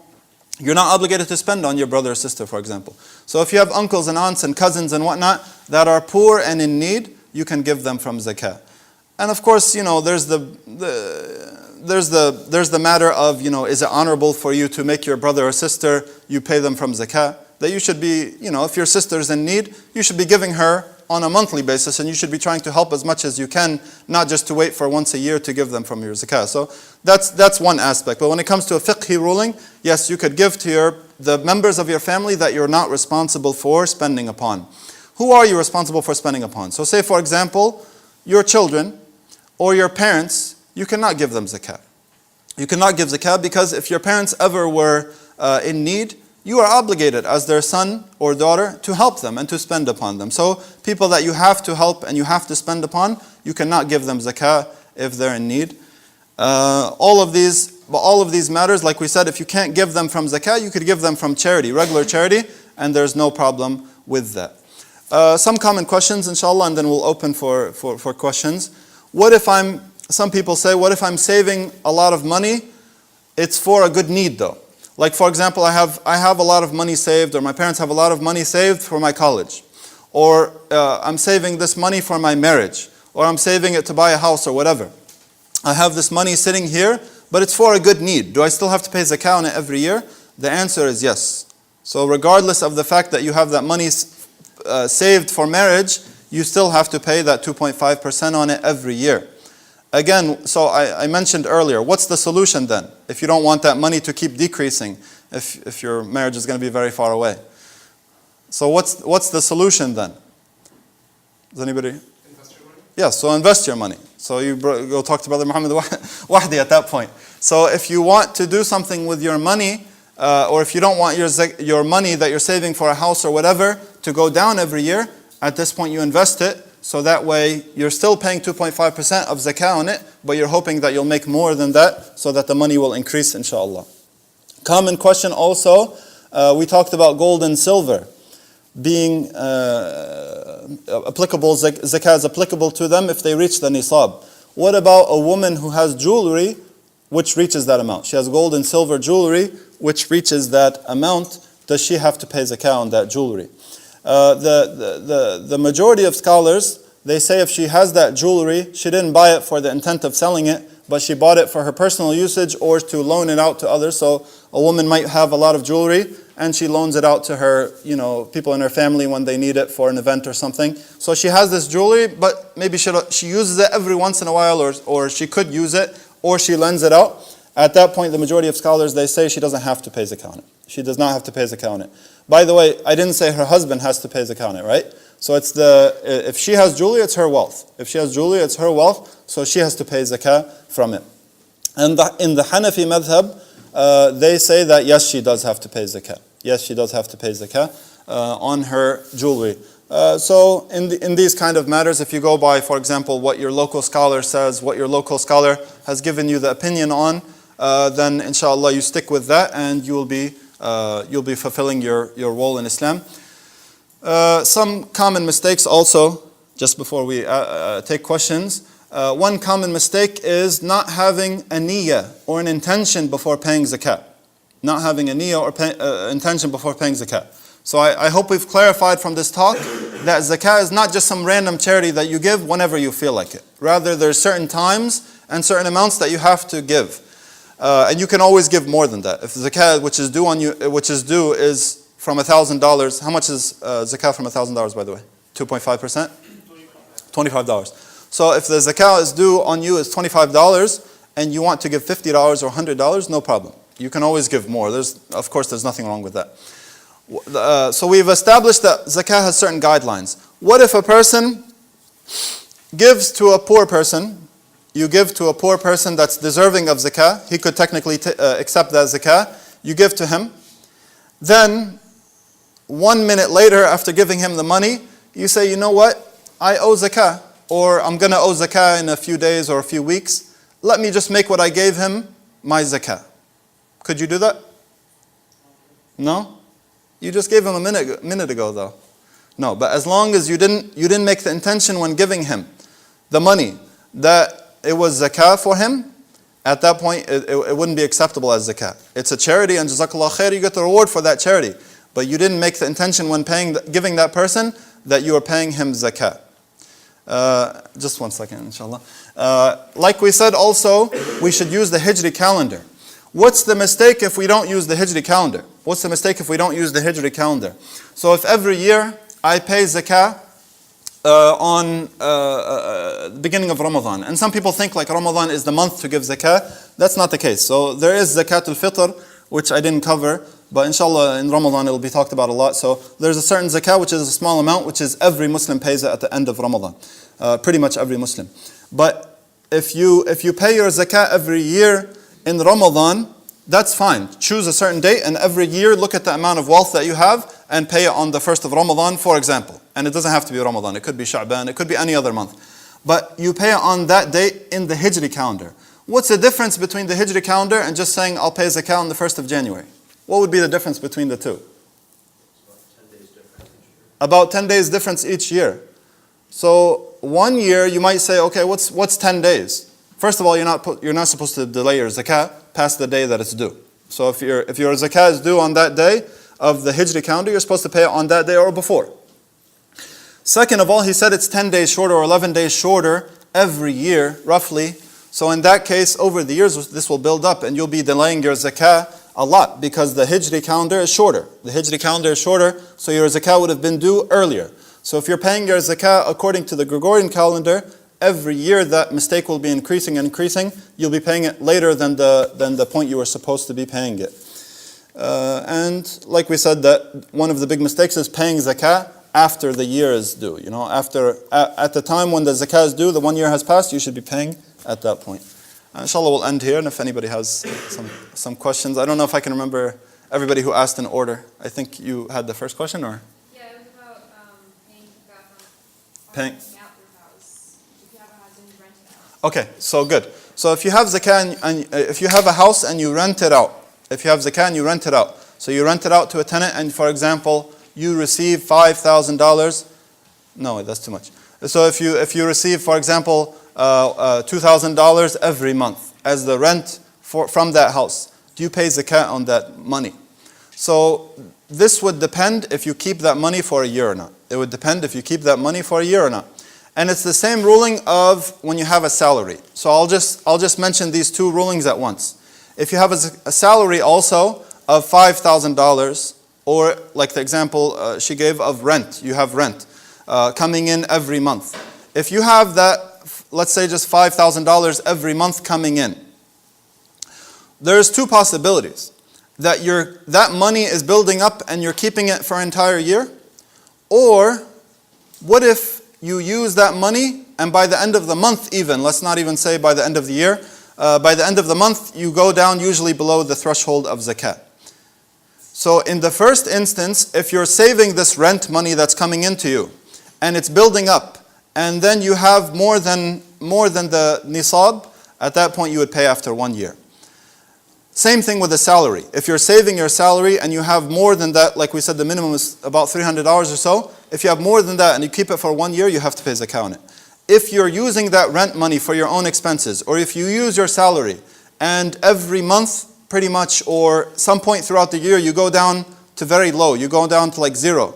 obligated to spend on your brother or sister, for example. So if you have uncles and aunts and cousins and whatnot that are poor and in need, you can give them from zakah. And of course, there's the matter of, is it honorable for you to make your brother or sister, you pay them from zakah? That you should be, if your sister's in need, you should be giving her on a monthly basis, and you should be trying to help as much as you can, not just to wait for once a year to give them from your zakah. So that's one aspect. But when it comes to a fiqhi ruling, yes, you could give to the members of your family that you're not responsible for spending upon. Who are you responsible for spending upon? So say, for example, your children or your parents, you cannot give them zakah. You cannot give zakah because if your parents ever were in need, you are obligated as their son or daughter to help them and to spend upon them. So people that you have to help and you have to spend upon, you cannot give them zakah if they're in need. All of these matters, like we said, if you can't give them from zakah, you could give them from charity, regular charity, and there's no problem with that. Some common questions, inshallah, and then we'll open for questions. Some people say, what if I'm saving a lot of money? It's for a good need though. Like for example, I have a lot of money saved, or my parents have a lot of money saved for my college. Or I'm saving this money for my marriage. Or I'm saving it to buy a house or whatever. I have this money sitting here, but it's for a good need. Do I still have to pay zakah on it every year? The answer is yes. So regardless of the fact that you have that money saved for marriage, you still have to pay that 2.5% on it every year. Again, so I mentioned earlier, what's the solution then? If you don't want that money to keep decreasing, if your marriage is going to be very far away. So what's the solution then? Does anybody? Invest your money? Yeah, so invest your money. So you go talk to Brother Muhammad Wahdi at that point. So if you want to do something with your money, or if you don't want your money that you're saving for a house or whatever to go down every year, at this point you invest it. So that way, you're still paying 2.5% of zakah on it, but you're hoping that you'll make more than that, so that the money will increase, inshallah. Common question also, we talked about gold and silver being applicable, zakah is applicable to them if they reach the nisab. What about a woman who has jewelry which reaches that amount? She has gold and silver jewelry which reaches that amount. Does she have to pay zakah on that jewelry? The majority of scholars, they say if she has that jewelry, she didn't buy it for the intent of selling it, but she bought it for her personal usage or to loan it out to others. So a woman might have a lot of jewelry and she loans it out to her, people in her family when they need it for an event or something. So she has this jewelry, but maybe she uses it every once in a while, or she could use it, or she lends it out. At that point, the majority of scholars, they say she doesn't have to pay zakah on it. She does not have to pay zakah on it. By the way, I didn't say her husband has to pay zakah on it, right? So if she has jewelry, it's her wealth. If she has jewelry, it's her wealth, so she has to pay zakah from it. And in the Hanafi madhab, they say that yes, she does have to pay zakah. Yes, she does have to pay zakah on her jewelry. So in these kind of matters, if you go by, for example, what your local scholar says, what your local scholar has given you the opinion on, then inshallah you stick with that, and you'll be fulfilling your role in Islam. Some common mistakes also, just before we take questions. One common mistake is not having a niyyah or an intention before paying zakat. Not having a niyyah or intention before paying zakat. So I hope we've clarified from this talk that zakah is not just some random charity that you give whenever you feel like it. Rather, there's certain times and certain amounts that you have to give. And you can always give more than that. If zakah which is due is from $1,000, how much is zakah from $1,000, by the way? 2.5%? $25. So if the zakah is due on you is $25 and you want to give $50 or $100, no problem. You can always give more. Of course, there's nothing wrong with that. So we've established that zakah has certain guidelines. What if a person gives to a poor person? You give to a poor person that's deserving of zakah. He could technically accept that zakah. You give to him. Then, 1 minute later, after giving him the money, you say, you know what? I owe zakah. Or I'm going to owe zakah in a few days or a few weeks. Let me just make what I gave him my zakah. Could you do that? No? You just gave him a minute ago though. No, but as long as you didn't make the intention when giving him the money that it was zakah for him, at that point it wouldn't be acceptable as zakah. It's a charity and jazakallah khair, you get the reward for that charity. But you didn't make the intention when giving that person that you are paying him zakah. Just 1 second, inshallah. Like we said also, we should use the Hijri calendar. What's the mistake if we don't use the Hijri calendar? What's the mistake if we don't use the Hijri calendar? So if every year I pay zakah on the beginning of Ramadan, and some people think like Ramadan is the month to give zakah, that's not the case. So there is zakatul fitr, which I didn't cover, but inshallah in Ramadan it will be talked about a lot. So there's a certain zakah which is a small amount, which is every Muslim pays it at the end of Ramadan. Pretty much every Muslim. But if you pay your zakah every year in Ramadan, that's fine. Choose a certain date and every year look at the amount of wealth that you have and pay it on the 1st of Ramadan, for example. And it doesn't have to be Ramadan, it could be Sha'ban, it could be any other month. But you pay it on that date in the Hijri calendar. What's the difference between the Hijri calendar and just saying I'll pay zakah on the 1st of January? What would be the difference between the two? About 10 days difference each year. So 1 year you might say, okay, what's 10 days? First of all, you're not supposed to delay your zakah past the day that it's due. So if your zakah is due on that day of the Hijri calendar, you're supposed to pay it on that day or before. Second of all, he said it's 10 days shorter or 11 days shorter every year, roughly. So in that case, over the years, this will build up and you'll be delaying your zakah a lot because the Hijri calendar is shorter. The Hijri calendar is shorter, so your zakah would have been due earlier. So if you're paying your zakah according to the Gregorian calendar, every year that mistake will be increasing and increasing. You'll be paying it later than the point you were supposed to be paying it. And like we said, that one of the big mistakes is paying zakah after the year is due. You know, at the time when the zakah is due, the 1 year has passed, you should be paying at that point. Inshallah, we'll end here, and if anybody has some questions. I don't know if I can remember everybody who asked in order. I think you had the first question, or?
Yeah, it was about paying zakah
Paying.
out your house. If you have a house and you rent it out.
Okay, so good. So if you have zakah and if you have a house and you rent it out, so you rent it out to a tenant, and for example, you receive $5,000. No, that's too much. So if you receive, for example, $2,000 every month as the rent from that house, do you pay zakah on that money? So this would depend if you keep that money for a year or not. It would depend if you keep that money for a year or not. And it's the same ruling of when you have a salary. So I'll just mention these two rulings at once. If you have a salary also of $5,000, or like the example she gave of rent, you have rent coming in every month. If you have that, let's say just $5,000 every month coming in, there's two possibilities. That money is building up and you're keeping it for an entire year. Or what if you use that money and by the end of the month even, let's not even say by the end of the year, by the end of the month you go down usually below the threshold of zakah. So in the first instance, if you're saving this rent money that's coming into you and it's building up, and then you have more than the nisab, at that point you would pay after 1 year. Same thing with the salary. If you're saving your salary and you have more than that, like we said, the minimum is about $300 or so. If you have more than that and you keep it for 1 year, you have to pay zakah on it. If you're using that rent money for your own expenses, or if you use your salary and every month pretty much, or some point throughout the year, you go down to very low. You go down to like 0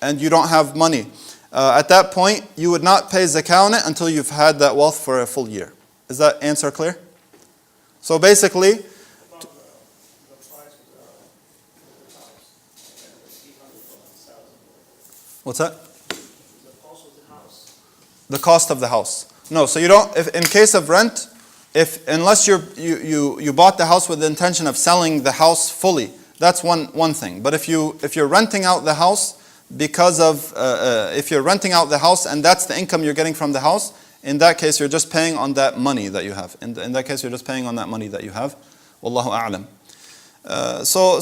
and you don't have money. At that point, you would not pay zakah on it until you've had that wealth for a full year. Is that answer clear? So basically,
The price of the house, and the steep on the 1,000.
what's that?
The cost of the house.
The cost of the house. No, so you don't, if in case of rent, unless you bought the house with the intention of selling the house fully, that's one thing. But if you're renting out the house because of, if you're renting out the house and that's the income you're getting from the house, in that case you're just paying on that money that you have. In that case you're just paying on that money that you have. Wallahu a'lam. So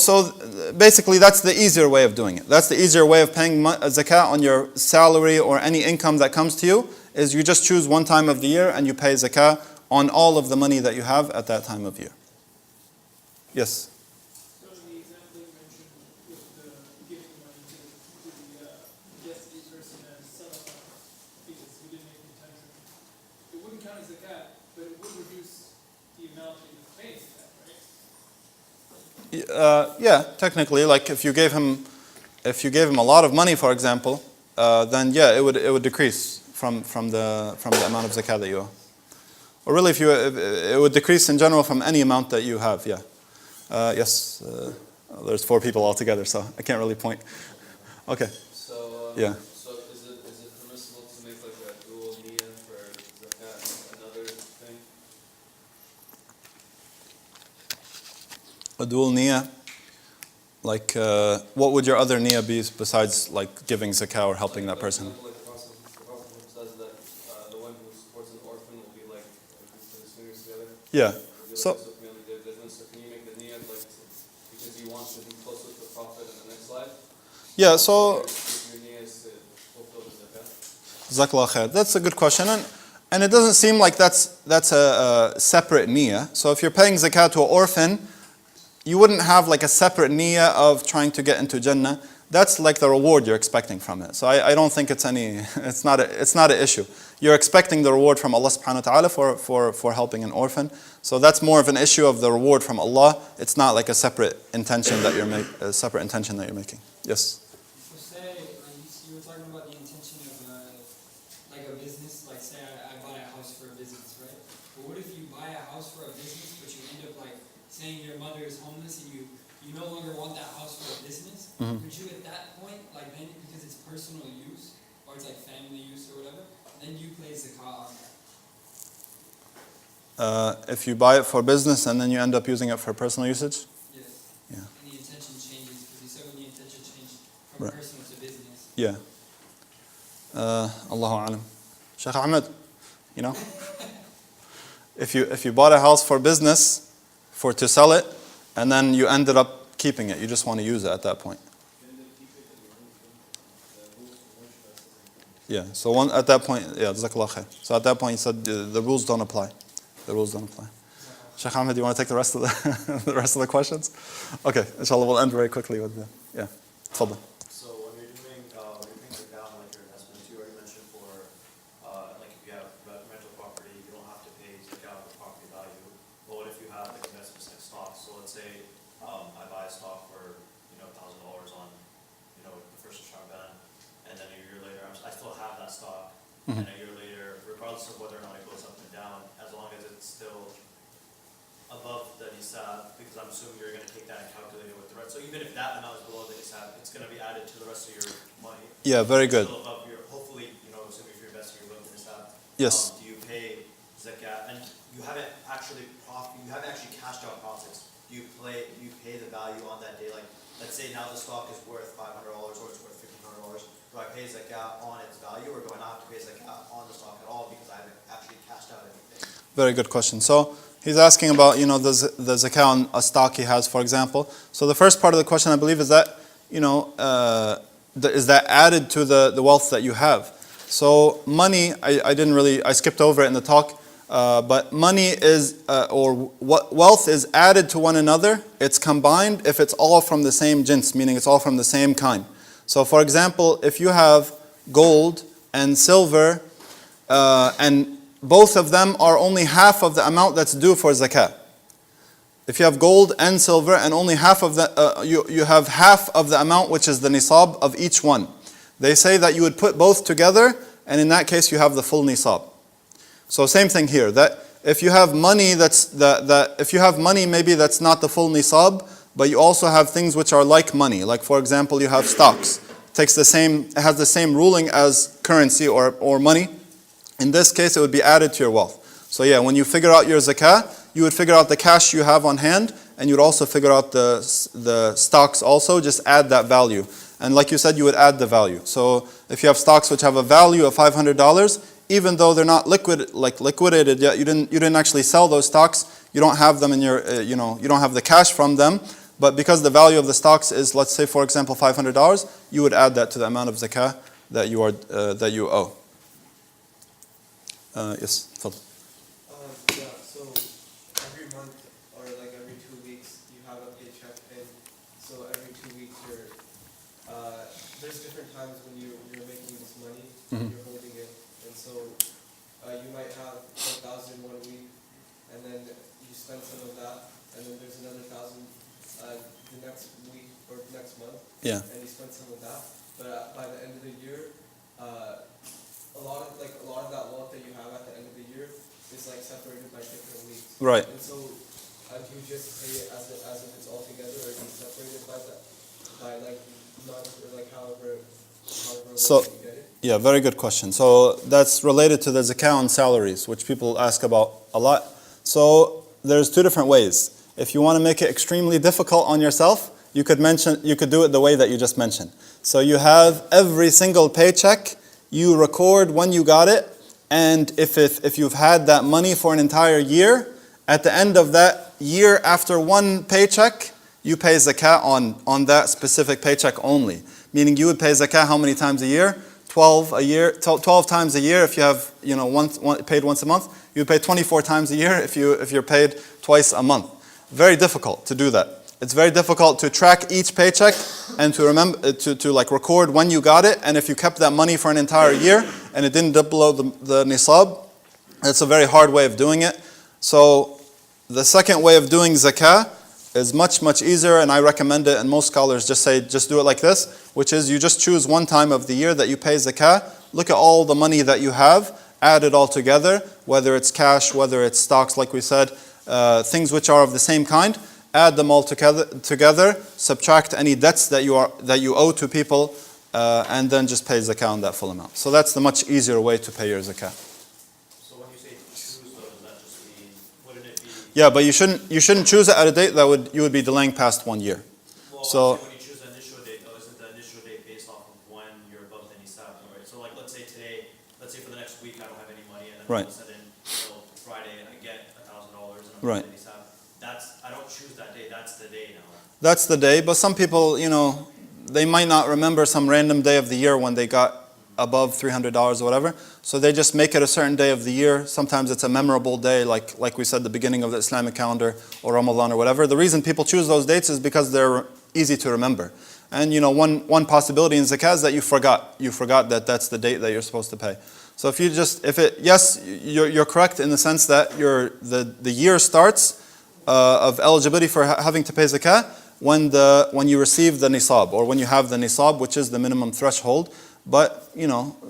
basically that's the easier way of doing it. That's the easier way of paying zakah on your salary or any income that comes to you, is you just choose one time of the year and you pay zakah on all of the money that you have at that time of year. Yes?
So in the example you mentioned with the giving money to the guest person as sadaqah, because we didn't make intention, it wouldn't count as zakat, but it would reduce the amount that you pay zakat, right?
Yeah, technically, like if you gave him a lot of money, for example, then yeah, it would decrease from the amount of zakah that you owe. Or really, it would decrease in general from any amount that you have. Yeah. Yes. There's 4 people altogether, so I can't really point. Okay.
So
Yeah.
So is it permissible to make like a dual niyyah for zakat and another thing?
A dual niyyah. Like, what would your other niyyah be besides like giving zakah or helping that person?
Like the Prophet says that the one who supports an orphan will be like put his fingers together.
Yeah.
So
So
can you make the niyyah like because you want to be closer to the Prophet in the next life?
yeah. So
If your niyyah is to fulfill the zakat.
Jazakallah khair. That's a good question, and it doesn't seem like that's a separate niyyah. So if you're paying zakat to an orphan, you wouldn't have like a separate niyyah of trying to get into Jannah. That's like the reward you're expecting from it. So I don't think it's not an issue. You're expecting the reward from Allah subhanahu wa ta'ala for helping an orphan. So that's more of an issue of the reward from Allah. It's not like a separate intention that you're making. Yes.
So say, you were talking about the intention of like a business, like say I buy a house for a business, right? But what if you buy a house for a business, but you end up like saying your mother is homeless and you no longer want that house for a business?
Mhm.
Could you at that point, like then, because it's personal use, or it's like family use or whatever, then you pay zakah on that?
If you buy it for business and then you end up using it for personal usage?
Yes.
Yeah.
And the intention changes, because you said when the intention changed from
Right.
personal to business.
Yeah. Allahu a'lam. Sheikh Ahmed, you know? If you bought a house for business, to sell it, and then you ended up keeping it, you just want to use it at that point. Yeah, so at that point, yeah, jazakallah khair. So at that point, you said the rules don't apply. The rules don't apply. Sheikh Ahmed, do you want to take the rest of the questions? Okay, inshallah, we'll end very quickly with the, yeah. Tafadhal.
So when you're paying zakah on like your investments, you already mentioned for like if you have rental property, you don't have to pay zakah on the property value. But what if you have like investments like stocks? So let's say I buy a stock for $1,000 on the first of Sha'ban, and then a year later I still have that stock, and a year later, regardless of whether or not it goes up and down, as long as it's still above the nisab, because I'm assuming you're going to take that and calculate it with the rest. So even if that amount is below the nisab, it's going to be added to the rest of your money.
Yeah, very good.
Still above your, hopefully, assuming if you're investing, you're above the nisab.
Yes.
Do you pay zakat? And you haven't actually cashed out profits. You pay the value on that day. Like, let's say now the stock is worth $500 or it's worth $1,500. Do I pay zakat on its value, or do I not have to pay zakat on the stock at all because I haven't actually cashed out anything?
Very good question. So he's asking about, the zakah on a stock he has, for example. So the first part of the question, I believe, is that, is that added to the wealth that you have? So money, I skipped over it in the talk, but money is, wealth is added to one another. It's combined if it's all from the same jins, meaning it's all from the same kind. So for example, if you have gold and silver, and both of them are only half of the amount that's due for zakah. If you have gold and silver and only half of the, you have half of the amount which is the nisab of each one. They say that you would put both together, and in that case you have the full nisab. So same thing here, that if you have money if you have money maybe that's not the full nisab, but you also have things which are like money. Like for example, you have stocks. It has the same ruling as currency or money. In this case, it would be added to your wealth. So yeah, when you figure out your zakah, you would figure out the cash you have on hand, and you'd also figure out the stocks also, just add that value. And like you said, you would add the value. So if you have stocks which have a value of $500, even though they're not liquidated yet, you didn't actually sell those stocks, you don't have them in your, you don't have the cash from them, but because the value of the stocks is, let's say for example, $500, you would add that to the amount of zakah that you owe. Yes, Fadl.
Yeah, so every month or like every 2 weeks you have a paycheck, and so every 2 weeks there's different times when you're making this money, you're holding it, and so you might have 1,000 1 week, and then you spend some of that, and then there's another 1,000 the next week or next month,
Yeah.
and you spend some of that, but by the end of the year, a lot of that wealth that you have at the end of the year is like separated by different weeks.
Right.
And so, do you just pay it as if it's all together, or do you separate it by like months or like however
So,
you get it?
yeah, very good question. So that's related to the zakah on salaries, which people ask about a lot. So there's two different ways. If you want to make it extremely difficult on yourself, you could do it the way that you just mentioned. So you have every single paycheck, you record when you got it, and if you've had that money for an entire year, at the end of that year after one paycheck, you pay zakah on that specific paycheck only. Meaning you would pay zakah how many times a year? 12 times a year if you have paid once a month. You would pay 24 times a year if you're paid twice a month. Very difficult to do that. It's very difficult to track each paycheck and to remember to record when you got it, and if you kept that money for an entire year and it didn't dip below the nisab, it's a very hard way of doing it. So the second way of doing zakah is much, much easier, and I recommend it, and most scholars just do it like this, which is you just choose one time of the year that you pay zakah, look at all the money that you have, add it all together, whether it's cash, whether it's stocks, like we said, things which are of the same kind, add them all together, subtract any debts that you owe to people, and then just pay zakah on that full amount. So that's the much easier way to pay your zakah.
So when you say choose though, does that just mean, wouldn't it be?
Yeah, but you shouldn't choose it at a date that you would be delaying past 1 year.
Well,
So
when you choose the initial date though, isn't the initial date based off of when you're above the nisab, right? So like let's say for the next week I don't have any money, and then all of a sudden, Friday I get $1,000 and I'm above the nisab. I don't choose that day, that's the day now.
that's the day, but some people, they might not remember some random day of the year when they got above $300 or whatever. So they just make it a certain day of the year. Sometimes it's a memorable day, like we said, the beginning of the Islamic calendar or Ramadan or whatever. The reason people choose those dates is because they're easy to remember. And one possibility in zakah is that you forgot that that's the date that you're supposed to pay. So yes, you're correct in the sense that the year starts of eligibility for having to pay zakah when you receive the nisab, or when you have the nisab, which is the minimum threshold. But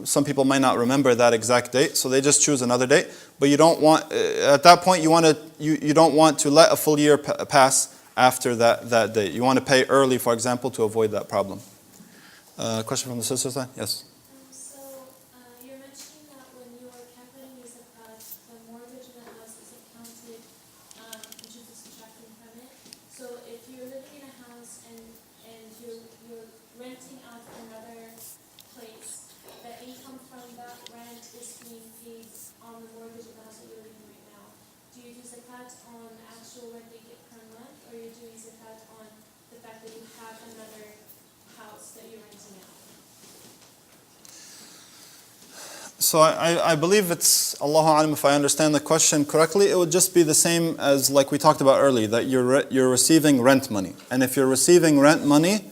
some people might not remember that exact date, so they just choose another date. But you don't want at that point you don't want to let a full year pass after that date. You want to pay early, for example, to avoid that problem. Question from the sister side? Yes.
So you're mentioning that when you are calculating your zakat, the mortgage in the house is accounted, which is subtracting from it. So if you're living in a house and you're renting out another place, the income from that rent is being paid on the mortgage of the house that you're living in right now. Do you do zakat on the actual rent that you get per month, or are you doing zakat on the fact that you have another house that you're renting out?
So I believe it's, Allahu Alam, if I understand the question correctly, it would just be the same as like we talked about earlier, that you're receiving rent money. And if you're receiving rent money,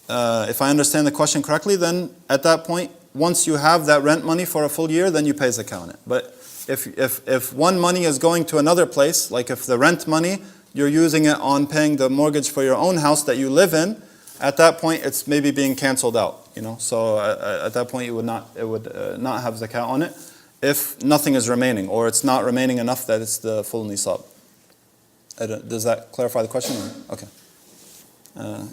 if I understand the question correctly, then at that point, once you have that rent money for a full year, then you pay zakah on it. But if one money is going to another place, like if the rent money you're using it on paying the mortgage for your own house that you live in, at that point it's maybe being canceled out. So at that point it would not have zakah on it if nothing is remaining, or it's not remaining enough that it's the full nisab. Does that clarify the question? Okay.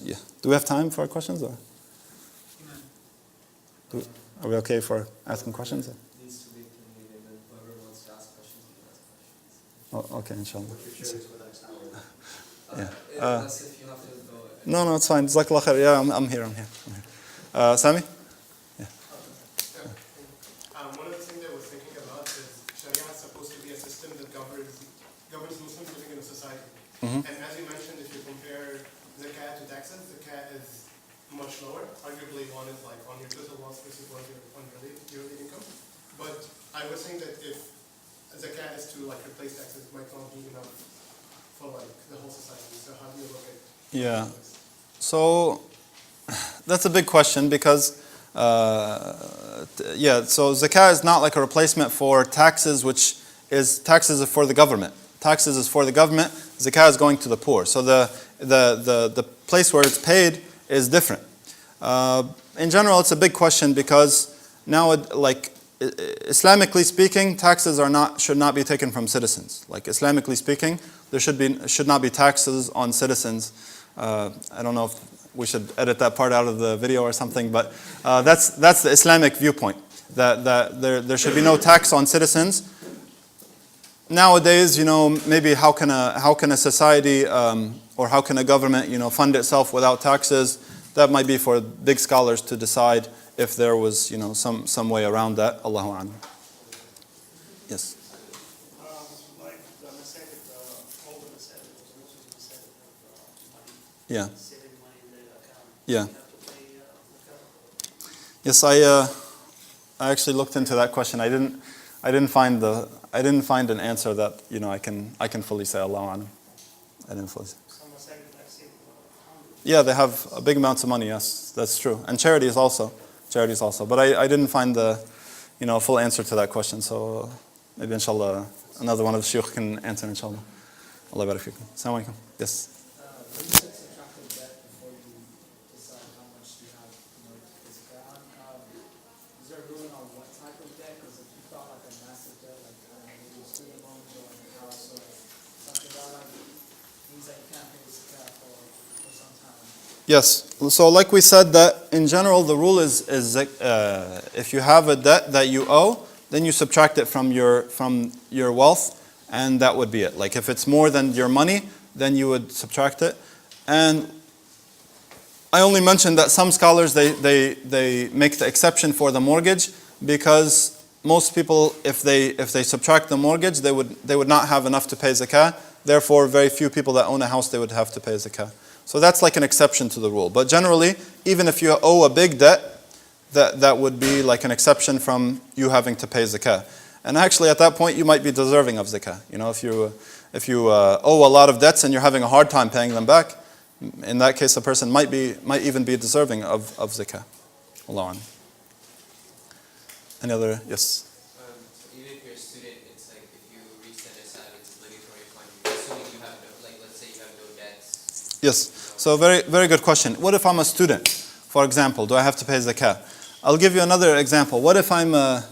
Yeah. Do we have time for questions, or are we okay for asking questions?
Needs to be continued, and then whoever wants to ask questions can ask questions.
Oh, okay, inshallah. Yeah.
Unless if you have to go.
No, it's fine. Jazakallah khair. Yeah, I'm here. Sami?
One of the things I was thinking about is Sharia is supposed to be a system that governs Muslims living in a society.
Mhm.
And as you mentioned, if you compare zakat to taxes, zakat is much lower. Arguably, one is like on your total loss versus on your yearly income. But I was saying that if zakat is to like replace taxes, it might not be enough for like the whole society. So how do you look at
Yeah. So that's a big question because, so zakah is not like a replacement for taxes, taxes are for the government. Taxes is for the government, zakah is going to the poor. So the place where it's paid is different. In general, it's a big question because now, Islamically speaking, taxes should not be taken from citizens. Like Islamically speaking, there should not be taxes on citizens. I don't know if we should edit that part out of the video or something, but that's the Islamic viewpoint, that there should be no tax on citizens. Nowadays, maybe how can a society or how can a government, fund itself without taxes? That might be for big scholars to decide if there was, some way around that. Allahu a'lam. Yes.
like the mistake all the mistake was most of the mistake of money,
Yeah.
saving money in the account.
Yeah.
You have to pay zakat.
Yes, I actually looked into that question. I didn't find an answer that I can fully say. Allahu a'lam. I didn't fully say.
Some mistake I've seen.
Yeah, they have big amounts of money. Yes, that's true, and charities also. But I didn't find the full answer to that question. So maybe inshallah another one of the shuyukh can answer inshallah. Allah barak fikum. Assalamu alaikum. Yes.
When you said subtract the debt before you decide how much you have to is there a ruling on what type of debt? Because if you thought like a massive debt, like maybe student loans or like a house or something that means that you can't pay this debt for some time.
Yes. So like we said that in general the rule is if you have a debt that you owe, then you subtract it from your wealth, and that would be it. Like if it's more than your money, then you would subtract it. And I only mentioned that some scholars they make the exception for the mortgage because most people, if they subtract the mortgage, they would not have enough to pay zakah. Therefore, very few people that own a house, they would have to pay zakah. So that's like an exception to the rule. But generally, even if you owe a big debt, that would be like an exception from you having to pay zakah. And actually, at that point, you might be deserving of zakah. If you owe a lot of debts and you're having a hard time paying them back, in that case, a person might even be deserving of zakah. Allah. Any other? Yes.
So even if you're a student, it's like if you reach that aside, it's obligatory upon you. Assuming you have let's say you have no debts.
Yes. So very, very good question. What if I'm a student, for example? Do I have to pay zakah? I'll give you another example. What if I'm a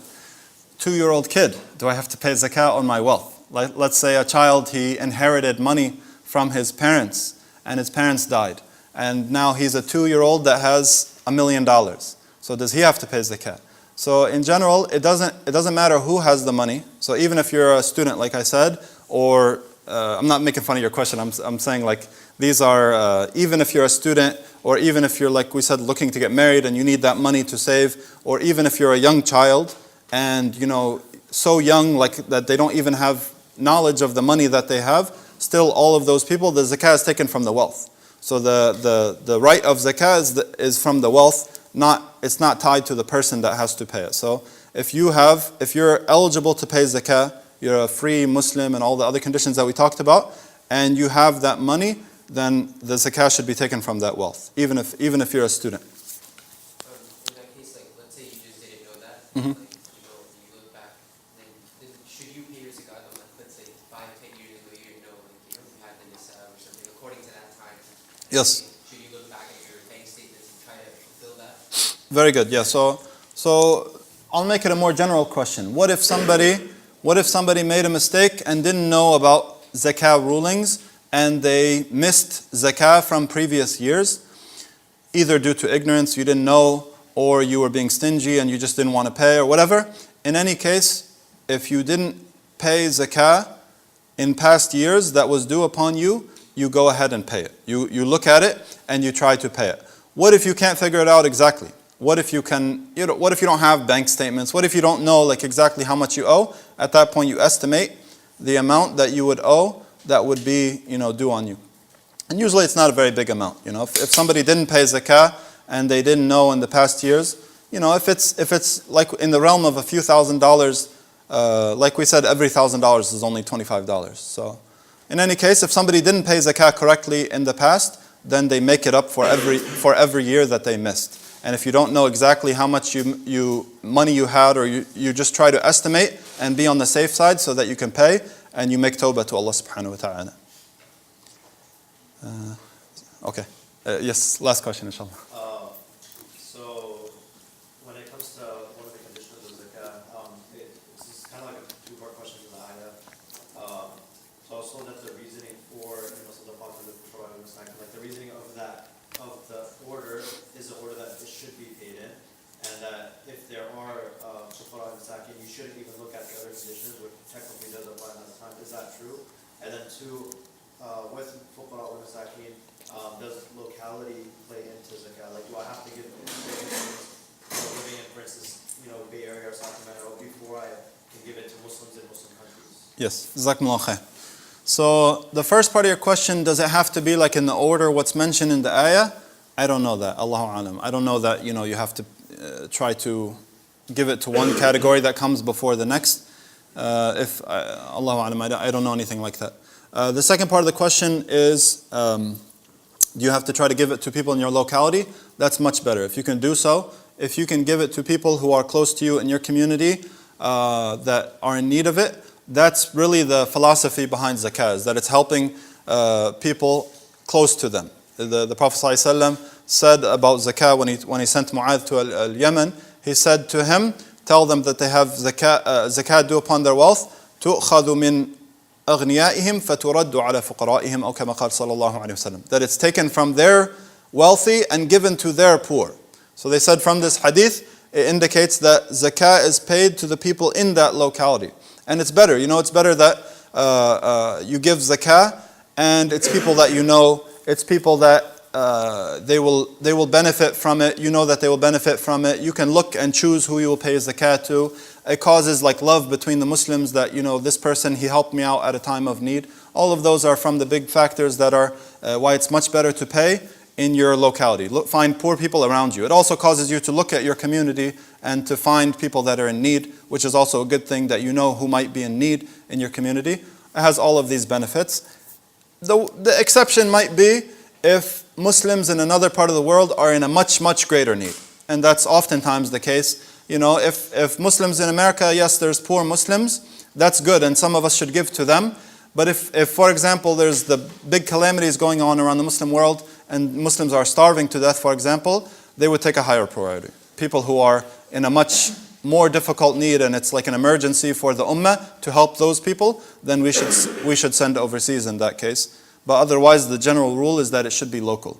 2-year-old kid? Do I have to pay zakah on my wealth? Let's say a child, he inherited money from his parents, and his parents died. And now he's a 2-year-old that has $1 million. So does he have to pay zakah? So in general, it doesn't matter who has the money. So even if you're a student, like I said, or I'm not making fun of your question. I'm saying like these are even if you're a student, or even if you're, like we said, looking to get married and you need that money to save, or even if you're a young child and so young like that they don't even have knowledge of the money that they have, still all of those people, the zakah is taken from the wealth. So the right of zakah is from the wealth, it's not tied to the person that has to pay it. So if you're eligible to pay zakah, you're a free Muslim and all the other conditions that we talked about, and you have that money, then the zakah should be taken from that wealth, even if you're a student.
In that case, like let's say you just didn't know that,
Mhm.
you look back, then should you pay your zakah? Let's say 5-10 years ago, you didn't know, you had the nisab or something, according to that time.
Yes.
Should you look back at your bank statements and try to fulfill that?
Very good. Yeah. So I'll make it a more general question. What if somebody made a mistake and didn't know about zakah rulings and they missed zakah from previous years, either due to ignorance, you didn't know, or you were being stingy and you just didn't want to pay or whatever? In any case, if you didn't pay zakah in past years that was due upon you, you go ahead and pay it. You look at it and you try to pay it. What if you can't figure it out exactly? What if you don't have bank statements? What if you don't know like exactly how much you owe? At that point, you estimate the amount that you would owe that would be due on you. And usually it's not a very big amount. If somebody didn't pay zakah and they didn't know in the past years, if it's like in the realm of a few $1,000s, like we said, every $1,000 is only $25. So, in any case, if somebody didn't pay zakah correctly in the past, then they make it up for every year that they missed. And if you don't know exactly how much money you had, or you just try to estimate and be on the safe side so that you can pay, and you make tawbah to Allah subhanahu wa ta'ala. Okay. Yes, last question, inshallah.
So when it comes to one of the conditions of zakah, this is kind of like a two-part question in the ayah. So I was told that the reasoning for like the reasoning of the order is the order that it should be paid in, and that if there are fuqara and masakin, you shouldn't even look at the other conditions, which technically does apply in that time. Is that true? And then two, with fuqara and masakin, does locality play into zakah? Like, do I have to give living in, for instance, Bay Area or Sacramento before I can give it to Muslims in Muslim countries? Yes. Jazakumullah khair. So the first part of your question, does it have to be like in the order what's mentioned in the ayah? I don't know that. Allahu alam. I don't know that you have to try to give it to one category that comes before the next. Allahu alam, I don't know anything like that. The second part of the question is, do you have to try to give it to people in your locality? That's much better. If you can do so, if you can give it to people who are close to you in your community that are in need of it, that's really the philosophy behind zakah, is that it's helping people close to them. The Prophet ﷺ said about zakah when he sent Mu'adh to Yemen, he said to him, tell them that they have zakah due upon their wealth, تُؤْخَذُ مِنْ أغنيائهم فترد على فقرائهم أو كما قال صلى الله عليه وسلم. That it's taken from their wealthy and given to their poor. So they said from this hadith, it indicates that zakah is paid to the people in that locality. And it's better, it's better that you give zakah and it's people that it's people that they will benefit from it. You know that they will benefit from it. You can look and choose who you will pay zakah to. It causes like love between the Muslims that, this person, he helped me out at a time of need. All of those are from the big factors that are why it's much better to pay in your locality. Find poor people around you. It also causes you to look at your community and to find people that are in need, which is also a good thing that you know who might be in need in your community. It has all of these benefits. The exception might be if Muslims in another part of the world are in a much, much greater need. And that's oftentimes the case. If Muslims in America, yes, there's poor Muslims, that's good, and some of us should give to them. But if for example, there's the big calamities going on around the Muslim world, and Muslims are starving to death, for example, they would take a higher priority. People who are in a much more difficult need, and it's like an emergency for the ummah to help those people, then we should send overseas in that case. But otherwise, the general rule is that it should be local.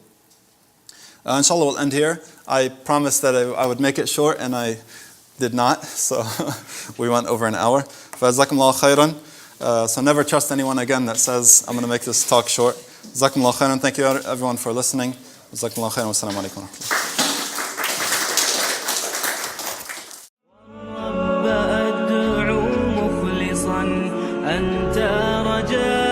Inshallah, we'll end here. I promised that I would make it short, and I did not, so we went over an hour. فَجَزَاكُمُ اللَّهُ خَيْرًا. So never trust anyone again that says, I'm going to make this talk short. جزاكم الله خيرا. Thank you everyone for listening. جزاكم الله خيرا والسلام عليكم ورحمة الله.
رب أدعو مخلصا أنت رجاء